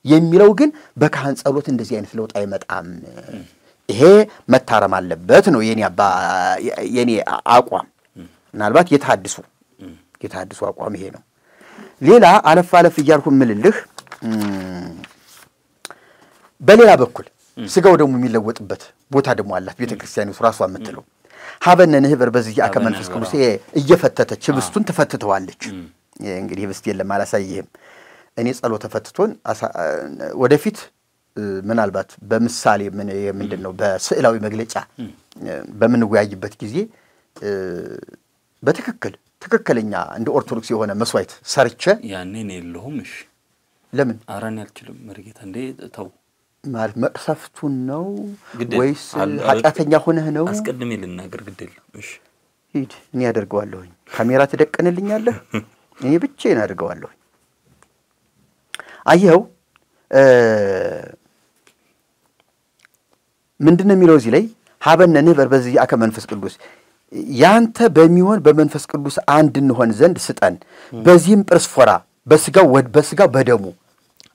የሚለው ግን በካህን ጸሎት እንደዚህ አይነት ለውጥ አይመጣም ይሄ መታረም አለበት ነው የኔ አቋም ምናልባት የታድሱ አቋም ይሄ ነው ሌላ አለፍ ይያልኩ ምልልህ በሌላ በኩል ስጋው ደሙ የሚለወጥበት ቦታ ደሞ አላት ቤተክርስቲያኑ ራሷ የምትለው ሀበነ ንህበር በዚህ አከ መንፈስ ቅዱስ እየፈተተች ህብስቱን ተፈትተዋለች እንግዲህ ህብስት የለም አላሳየህም እኔ ጸሎት ተፈትቶን ወደፊት ምናልባት በምሳሌ ምንድነው በስዕላዊ መግለጫ በምንወያይበት ጊዜ በትክክለኛ እንደ ኦርቶዶክስ የሆነ መስዋዕት ሰርቼ ያኔ ነው የለሁም እሺ ለምን አራን ያልችልም መርጌታ እንደ ተው ማለት መቅሰፍቱን ነው ወይስ ኃጢአተኛ ሆነህ ነው አስቀድሜ ልናገር ግድል እሺ ሂድ እኔ ያደርገዋለሁ ካሜራ ተደቀንልኛለህ እኔ ብቻዬን አደርገዋለሁ አየው ምንድነው የሚለው እዚህ ላይ ሀበነ ንህበር በዚህ አከ መንፈስ ቅዱስ ያንተ በሚሆን በመንፈስ ቅዱስ አንድ እንሆን ዘንድ ስጠን በዚህም ጵርስፎራ በስጋው በደሙ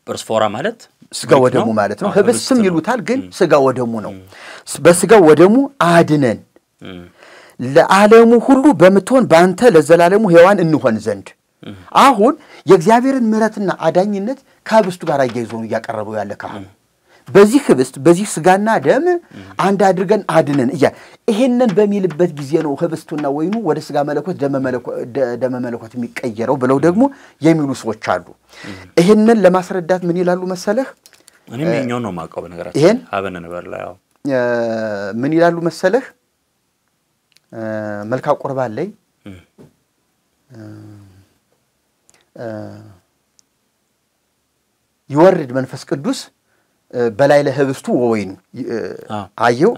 ጵርስፎራ ማለት ስጋው ወደሙ ማለት ነው ህብስም ይሉታል ግን ስጋው ወደሙ ነው በስጋው ወደሙ አድነን ለዓለሙ ሁሉ በመትሆን ባንተ ለዘላለሙ ሕያዋን እንሆን ዘንድ አሁን የእግዚአብሔርን ምሕረትና አዳኝነት ከህብስቱ ጋር አያይዞ ነው ያቀረበው ያለ ካህኑ በዚህ ህብስት በዚህ ስጋና ደም አንድ አድርገን አድነን ይሄንን በሚልበት ጊዜ ነው ህብስቱና ወይኑ ወደ ስጋ መለኮት ደመ መለኮት የሚቀየረው ብለው ደግሞ የሚሉ ሰዎች አሉ ይሄንን ለማስረዳት ምን ይላሉ መሰለህ እኔ ምንኛው ነው ማቀው በነገራችን ይሄን ሀበነ ነበር ላይ ምን ይላሉ መሰለህ መልካ ቁርባን ላይ ይወርድ መንፈስ ቅዱስ በላይ ለህብስቱ ወይኑ አየው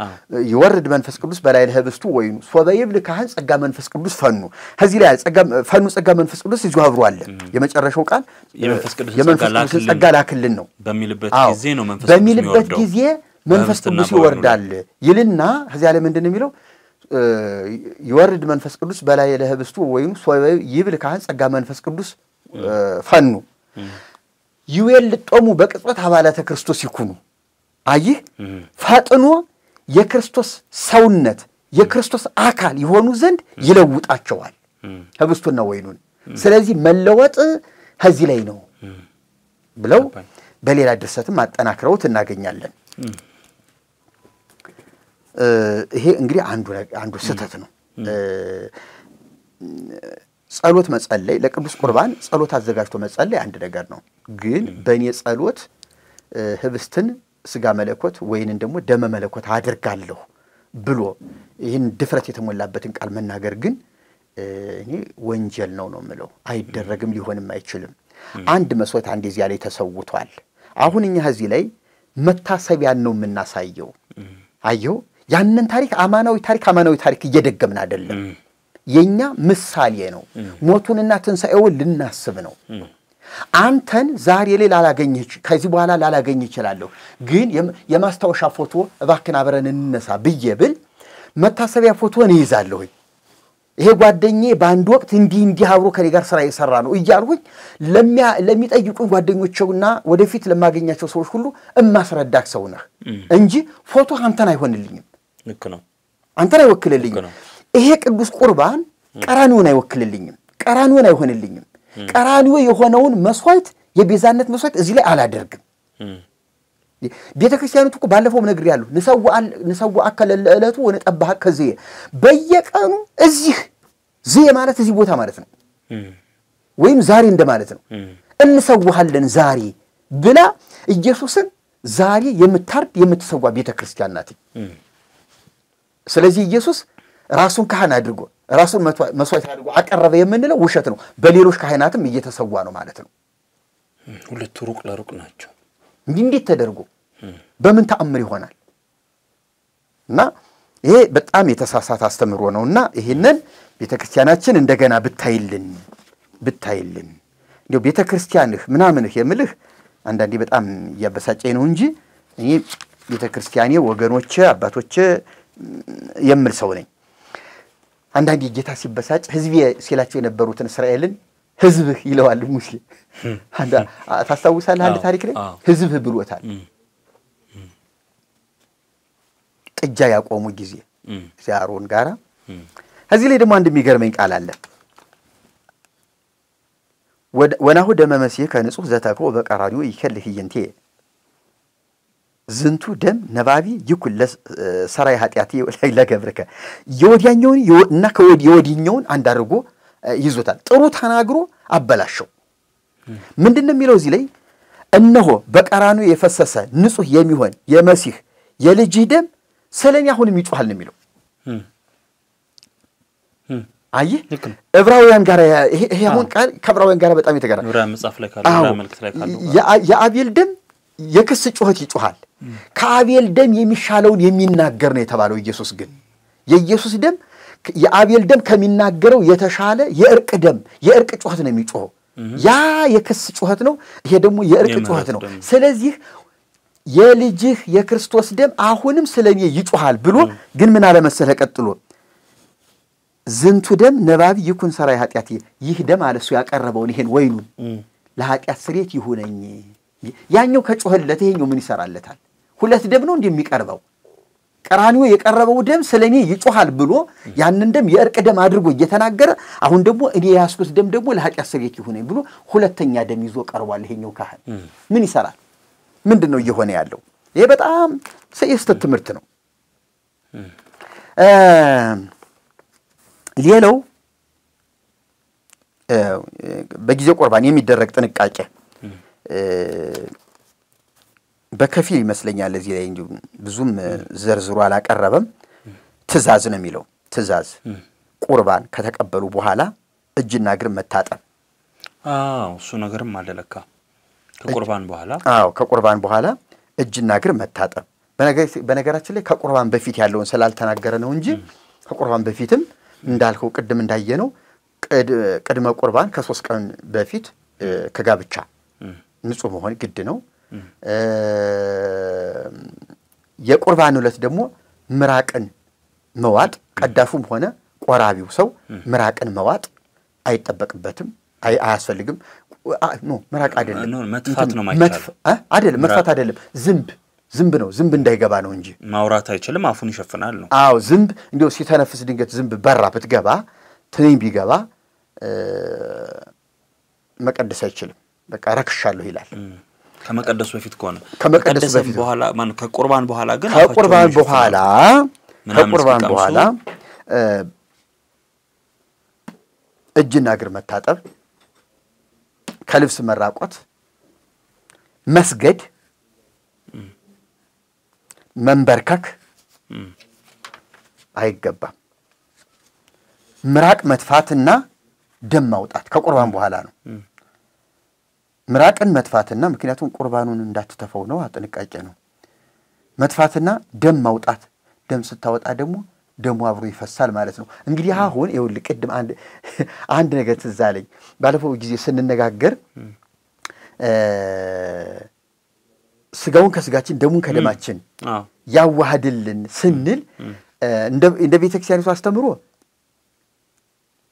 ይወርድ መንፈስ ቅዱስ በላይ ለህብስቱ ወይኑ ሶበይብል ካህን ጸጋ መንፈስ ቅዱስ ፈኑ ከዚህ ላይ ጸጋ መንፈስ ቅዱስ ይዞ አብሮ አለ የመጨረሻው ቃል የመንፈስ ቅዱስ ጸጋ ላክልን ነው በሚልበት ጊዜ ነው መንፈስ ቅዱስ ይወርዳል ይልና ከዚህ ላይ ምንድነው የሚለው ይወርድ መንፈስ ቅዱስ በላይ ለህብስቱ ወይኑ ሶበይብል ካህን ጸጋ መንፈስ ቅዱስ ፈኑ ይወልጦሙ በቅጽበት አባላተ ክርስቶስ ይኩኑ አይህ ፈጥኖ የክርስቶስ ሰውነት የክርስቶስ አካል ይሆኑ ዘንድ ይለውጣቸዋል ህብስቱና ወይኑን ስለዚህ መለወጥ ከዚህ ላይ ነው ብለው በሌላ ድርሰትም አጠናክረውት እናገኛለን ይሄ እንግዲህ አንዱ ስህተት ነው ጸሎት መጸለይ ለቅዱስ ቁርባን ጸሎት አዘጋጅቶ መጸለይ አንድ ነገር ነው ግን በእኔ ጸሎት ህብስትን ስጋ መለኮት ወይንን ደግሞ ደመ መለኮት አድርጋለሁ ብሎ ይህን ድፍረት የተሞላበትን ቃል መናገር ግን እኔ ወንጀል ነው የምለው አይደረግም ሊሆንም አይችልም አንድ መስዋዕት አንድ እዚያ ላይ ተሰውቷል አሁን እኛ እዚህ ላይ መታሰቢያን ነው የምናሳየው አየው ያንን አማናዊ ታሪክ እየደገምን አይደለም የኛ ምሳሌ ነው ሞቱንና ትንሳኤውን ልናስብ ነው አንተን ዛሬ ላይ ላላገኝህ ከዚህ በኋላ ላላገኝህ እችላለሁ ግን የማስታወሻ ፎቶ እባክን አብረን እንነሳ ብዬ ብል መታሰቢያ ፎቶን ይይዛለሁ ይሄ ጓደኛዬ በአንድ ወቅት እንዲህ አብሮ ከኔ ጋር ስራ እየሰራ ነው እያልኩኝ ለሚጠይቁኝ ጓደኞቼውና ወደፊት ለማገኛቸው ሰዎች ሁሉ እማስረዳክ ሰው ነህ እንጂ ፎቶ አንተን አይሆንልኝም ልክ ነው አንተን አይወክልልኝም ይሄ ቅዱስ ቁርባን ቀራንዮን አይወክልልኝም ቀራንዮን አይሆንልኝም ቀራንዮ የሆነውን መስዋዕት የቤዛነት መስዋዕት እዚህ ላይ አላደርግም ቤተክርስቲያኑት እኮ ባለፈው ነገር ያለው ንሰው አከለ ለዕለቱ ወነጠባህ ከዚህ በየቀኑ እዚህ ማለት እዚህ ቦታ ማለት ነው ወይም ዛሬ እንደማለት ነው እንሰዋሃለን ዛሬ ብላ ኢየሱስን ዛሬ የምትሰዋ ቤተክርስቲያን ናት ስለዚህ ኢየሱስ ራሱን ካህን አድርጎ ራሱን መስዋዕት አድርጎ አቀረበ የምንለው ውሸት ነው በሌሎች ካህናትም እየተሰዋ ነው ማለት ነው ሁለቱ ሩቅ ለሩቅ ናቸው እንዴት ተደርጎ በምን ተአምር ይሆናል እና ይሄ በጣም የተሳሳተ አስተምሮ ነውና ይሄንን ቤተክርስቲያናችን እንደገና ብታይልን እንዴ ቤተክርስቲያንህ ምናምንህ የምልህ አንዳንዴ በጣም ያበሳጨኝ ነው እንጂ እኔ ቤተክርስቲያኔ ወገኖቼ አባቶቼ የምል ሰው ነኝ አንዳንዴ ጌታ ሲበሳጭ ህዝብ ሲላቸው የነበሩትን እስራኤልን ህዝብህ ይለዋል ሙሴ አንዳ ታስታውሳለህ አንድ ታሪክ ላይ ህዝብህ ብሎታል ጥጃ ያቆሙ ጊዜ ሲያሮን ጋራ እዚህ ላይ ደግሞ አንድ የሚገርመኝ ቃል አለ ወናሁ ደመ መሲህ ከንጹህ ዘተከው በቀራንዮ ይከልህ ይንቴ ዝንቱ ደም ነባቢ ይኩል ለሰራይ ኃጢአት ለገብርከ የወዲያኛውን እና ከወዲኛውን አንድ አድርጎ ይዞታል ጥሩ ተናግሮ አበላሽው ምንድነው የሚለው እዚህ ላይ እነሆ በቀራንዮ የፈሰሰ ንጹህ የሚሆን የመሲህ የልጅ ደም ስለኛ አሁንም ይጮሃል ነው የሚለው አይ ዕብራውያን ጋር ይሄ አሁን ቃል ከዕብራውያን ጋር በጣም የተገናኘ ዕብራውያን መጽሐፍ ላይ ካለው ዕብራውያን መልእክት ላይ ካለው የአቤል ደም የክስ ጩኸት ይጮሃል ከአቤል ደም የሚሻለውን የሚናገር ነው የተባለው ኢየሱስ ግን የኢየሱስ ደም የአቤል ደም ከሚናገረው የተሻለ የእርቅ ጩኸት ነው የሚጮኸው ያ የክስ ጩኸት ነው ይሄ ደግሞ የእርቅ ጩኸት ነው ስለዚህ የልጅህ የክርስቶስ ደም አሁንም ስለኔ ይጮሃል ብሎ ግን ምን አለ መሰለህ ቀጥሎ ዝንቱ ደም ነባቢ ይኩን ሰራይ ኃጢአት ይህ ደም አለሱ ያቀረበውን ይሄን ወይኑን ለኃጢአት ስሬት ይሁነኝ ያኛው ከጮህለት ይሄኛው ምን ይሰራለታል ሁለት ደም ነው እንደሚቀርበው ቀራንዮ የቀረበው ደም ስለኔ ይጮሃል ብሎ ያንን ደም የእርቅ ደም አድርጎ እየተናገረ አሁን ደግሞ እኔ ያስኩት ደም ደግሞ ለኃጢአት ስሬት ይሁነኝ ብሎ ሁለተኛ ደም ይዞ ቀርቧል ይሄኛው ካህን ምን ይሰራል ምንድነው እየሆነ ያለው ይሄ በጣም ሰይስተ ትምህርት ነው ሌላው በጊዜ ቁርባን የሚደረግ ጥንቃቄ በከፊል ይመስለኛል እዚህ ላይ እንጂ ብዙም ዘርዝሮ አላቀረበም ትእዛዝ ነው የሚለው ትእዛዝ ቁርባን ከተቀበሉ በኋላ እጅና እግር መታጠብ እሱ ነገርም አለለካ ከቁርባን በኋላ እጅና እግር መታጠብ በነገራችን ላይ ከቁርባን በፊት ያለውን ስላልተናገረ ነው እንጂ ከቁርባን በፊትም እንዳልከው ቅድም እንዳየነው ቅድመ ቁርባን ከ3 ቀን በፊት ከጋብቻ ንጹህ መሆን ግድ ነው የቁርባን ዕለት ደግሞ ምራቅን መዋጥ ቀዳሹም ሆነ ቆራቢው ሰው ምራቅን መዋጥ አይጠበቅበትም አያስፈልግም ምራቅ አይደለም መጥፋት ነው ማይቻል መጥፋት አይደለም ዝምብ ነው ዝምብ እንዳይገባ ነው እንጂ ማውራት አይችልም አፉን ይሸፍናል ነው ዝምብ እንዴው ሲተነፍስ ድንገት ዝምብ በራ ብትገባ ትንኝ ቢገባ መቀደስ አይችልም በቃ ረክሻለሁ ይላል ከመቀደሱ በፊት ከሆነ ከመቀደሱ በፊት በኋላ ማን ከቁርባን በኋላ ግን ከቁርባን በኋላ እጅና እግር መታጠብ ከልብስ መራቆት መስገድ መንበርከክ አይገባም ምራቅ መጥፋትና ደም ማውጣት ከቁርባን በኋላ ነው ምራቅን መጥፋትና ምክንያቱም ቁርባኑን እንዳትተፈው ነው አጥንቃቄ ነው መጥፋትና ደም ማውጣት ደም ስታወጣ ደግሞ ደሙ አብሮ ይፈሳል ማለት ነው እንግዲህ አሁን ይኸውልህ ቅድም አንድ ነገር ትዝ አለኝ ባለፈው ጊዜ ስንነጋገር ስጋውን ከስጋችን ደሙን ከደማችን ያዋህድልን ስንል እንደ ቤተክርስቲያኒቱ አስተምሮ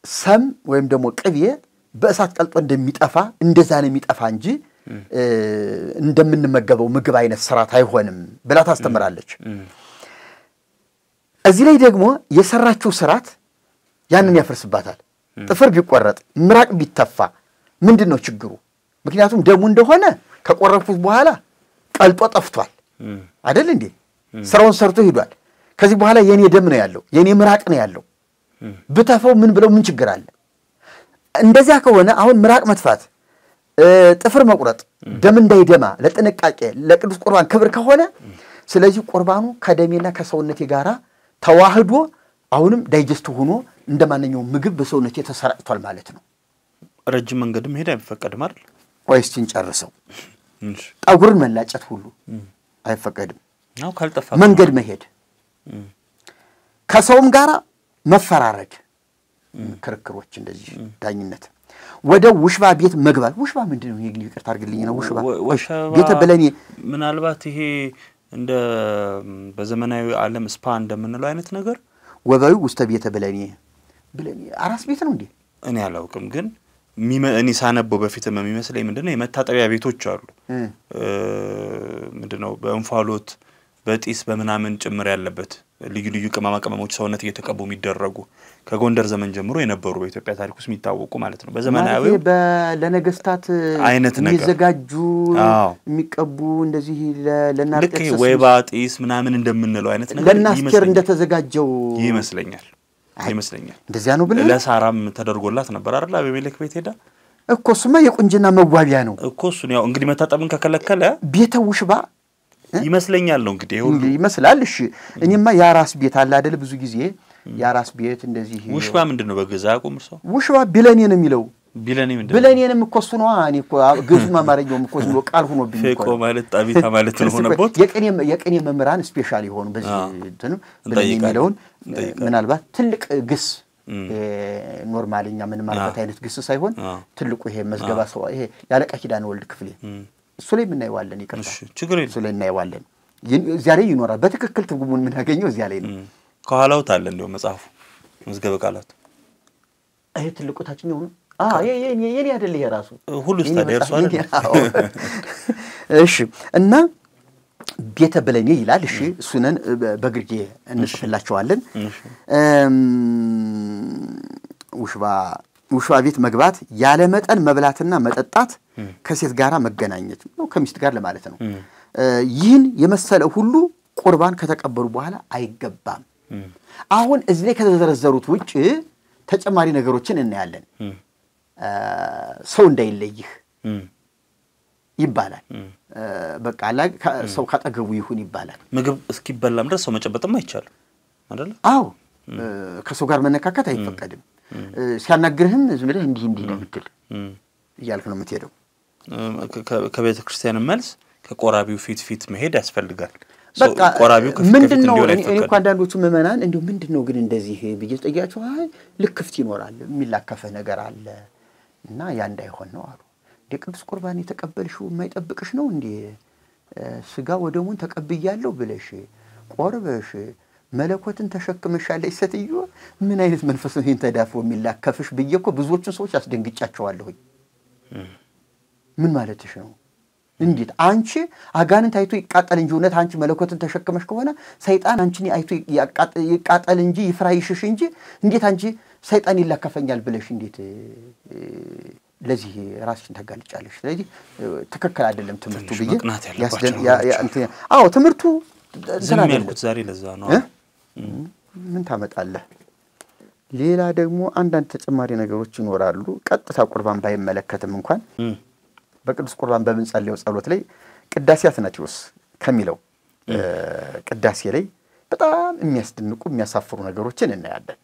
ሰም ወይም ደግሞ ቅቤ በእሳት ቀልጦ እንደሚጠፋ እንደዛ ነው የሚጠፋ እንጂ እንደምንመገበው ምግብ አይነት ስርዓት አይሆንም ብላ ታስተምራለች። እዚህ ላይ ደግሞ የሰራችው ስርዓት ያንን ያፈርስባታል። ጥፍር ቢቆረጥ ምራቅ ቢተፋ ምንድነው ችግሩ? ምክንያቱም ደሙ እንደሆነ ከቆረፉት በኋላ ቀልጦ ጠፍቷል አይደል እንዴ? ስራውን ሰርቶ ሄዷል። ከዚህ በኋላ የኔ ደም ነው ያለው የኔ ምራቅ ነው ያለው ብተፈው ምን ብለው ምን ችግር አለ? እንደዚያ ከሆነ አሁን ምራቅ መጥፋት ጥፍር መቁረጥ ደም እንዳይደማ ለጥንቃቄ ለቅዱስ ቁርባን ክብር ከሆነ ስለዚህ ቁርባኑ ከደሜና ከሰውነቴ ጋራ ተዋህዶ አሁንም ዳይጀስት ሆኖ እንደማንኛውም ምግብ በሰውነቴ ተሰራጭቷል ማለት ነው። ረጅም መንገድ መሄድ አይፈቀድም አይደል? ወይስ እንጨርሰው? ጠጉርን መላጨት ሁሉ አይፈቀድም። አው ካልጠፋ መንገድ መሄድ ከሰውም ጋራ መፈራረድ ክርክሮች እንደዚህ ዳኝነት ወደ ውሽባ ቤት መግባት ውሽባ ምንድነው? ይግሊ ይቅርታ አድርግልኝ ነው ውሽባ ቤተ በለኔ ምናልባት ይሄ እንደ በዘመናዊ ዓለም ስፓ እንደምንለው አይነት ነገር ወባዩ ውስተ ቤተ በለኔ አራስ ቤት ነው እንዴ? እኔ አላውቅም ግን እኔ ሳነበው በፊትም የሚመስለኝ ምንድነው የመታጠቢያ ቤቶች አሉ ምንድነው በእንፋሎት በጢስ በመናምን ጭምር ያለበት ልዩ ልዩ ቅመሞች ሰውነት እየተቀቡ የሚደረጉ ከጎንደር ዘመን ጀምሮ የነበሩ በኢትዮጵያ ታሪክ ውስጥ የሚታወቁ ማለት ነው። በዘመናዊ ለነገስታት አይነት ነገር የሚዘጋጁ የሚቀቡ እንደዚህ ለናርጤስ ወይባ ጢስ ምናምን እንደምንለው አይነት ነገር ለናስቴር እንደተዘጋጀው ይመስለኛል እንደዚያ ነው ብለ ለሳራም ተደርጎላት ነበር አይደል? አቤሜሌክ ቤት ሄዳ እኮ እሱማ የቁንጅና መዋቢያ ነው እኮ እሱ ነው። እንግዲህ መታጠብን ከከለከለ ቤተ ውሽባ ይመስለኛል ነው እንግዲህ ሁሉ ይመስላል። እሺ እኔማ ያራስ ቤት አለ አይደል? ብዙ ጊዜ ያራስ ቤት እንደዚህ ውሽባ ምንድነው በገዛ ያቆምርሶ ውሽባ ቢለኔ ነው የሚለው ቢለኔ ምንድነው? ቢለኔንም እኮ እሱ ነው እኔ እኮ ግዙ ማማረኛውም እኮ ዝም ብሎ ቃል ሆኖ ፌቆ ማለት ጣቢታ ማለት ነው ሆነበት የቀኔ መምራን ስፔሻሊ ሆኑ በዚህ እንትን ቢለኔ የሚለውን ምናልባት ትልቅ ግስ ኖርማልኛ ምን ማለት አይነት ግስ ሳይሆን ትልቁ ይሄ መዝገባ ሰው ይሄ ያለቃ ኪዳን ወልድ ክፍሌ እሱ ላይ ምን አይዋለን ይቀርታ ችግር የለም እሱ ላይ እናይዋለን እዚያ ላይ ይኖራል። በትክክል ትርጉሙን ምን ያገኘው እዚያ ላይ ነው። ከኋላው ታለ እንደው መጽሐፉ መዝገበ ቃላት ይሄ ትልቁ ታችኛው ነው። የኔ አይደል ይሄ ራሱ ሁሉ ስታደርሷል። እሺ እና ቤተ በለኔ ይላል። እሺ እሱነን በግርጌ እንጽፍላቸዋለን። ውሽባ ቤት መግባት ያለ መጠን መብላትና መጠጣት ከሴት ጋራ መገናኘት ነው ከሚስት ጋር ለማለት ነው። ይህን የመሰለ ሁሉ ቁርባን ከተቀበሉ በኋላ አይገባም። አሁን እዚህ ላይ ከተዘረዘሩት ውጪ ተጨማሪ ነገሮችን እናያለን። ሰው እንዳይለይህ ይባላል። በቃ ሰው ካጠገቡ ይሁን ይባላል። ምግብ እስኪበላም ድረስ ሰው መጨበጥም አይቻልም አይደል? አዎ ከሰው ጋር መነካከት አይፈቀድም። ሲያናግርህም ዝም ብለህ እንዲህ ነው የምትል እያልክ ነው የምትሄደው። ከቤተ ክርስቲያን መልስ ከቆራቢው ፊት መሄድ ያስፈልጋል። በቃ ቆራቢው ምንድነው እኔ እኮ አንዳንዶቹ ምዕመናን እንደው ምንድነው ግን እንደዚህ ብዬ ጠይቃቸው አይ ልክፍት ይኖራል የሚላከፈ ነገር አለ እና ያ እንዳይሆን ነው አሉ። ቅዱስ ቁርባን የተቀበልሽው የማይጠብቅሽ ነው እንዴ? ስጋ ወደሙን ተቀብያለሁ ብለሽ ቆርበሽ መለኮትን ተሸክመሻለሽ ሴትዮ ምን አይነት መንፈስ ነው ይሄን ተዳፎ የሚላከፍሽ ብዬ እኮ ብዙዎችን ሰዎች አስደንግጫቸዋለሁ። ምን ማለትሽ ነው? እንዴት አንቺ አጋንንት አይቶ ይቃጠል እንጂ እውነት አንቺ መለኮትን ተሸክመሽ ከሆነ ሰይጣን አንቺን አይቶ ይቃጠል እንጂ ይፍራ ይሽሽ እንጂ እንዴት አንቺ ሰይጣን ይላከፈኛል ብለሽ እንዴት ለዚህ ራስሽን ተጋልጫለሽ? ስለዚህ ትክክል አይደለም ትምህርቱ ብዬ አዎ ትምህርቱ ዘናልኩት ዛሬ ለዛ ነው ምን ታመጣለህ? ሌላ ደግሞ አንዳንድ ተጨማሪ ነገሮች ይኖራሉ። ቀጥታ ቁርባን ባይመለከትም እንኳን በቅዱስ ቁርባን በመንጸልየው ጸሎት ላይ ቅዳሴ አትናቴዎስ ከሚለው ቅዳሴ ላይ በጣም የሚያስደንቁ የሚያሳፍሩ ነገሮችን እናያለን።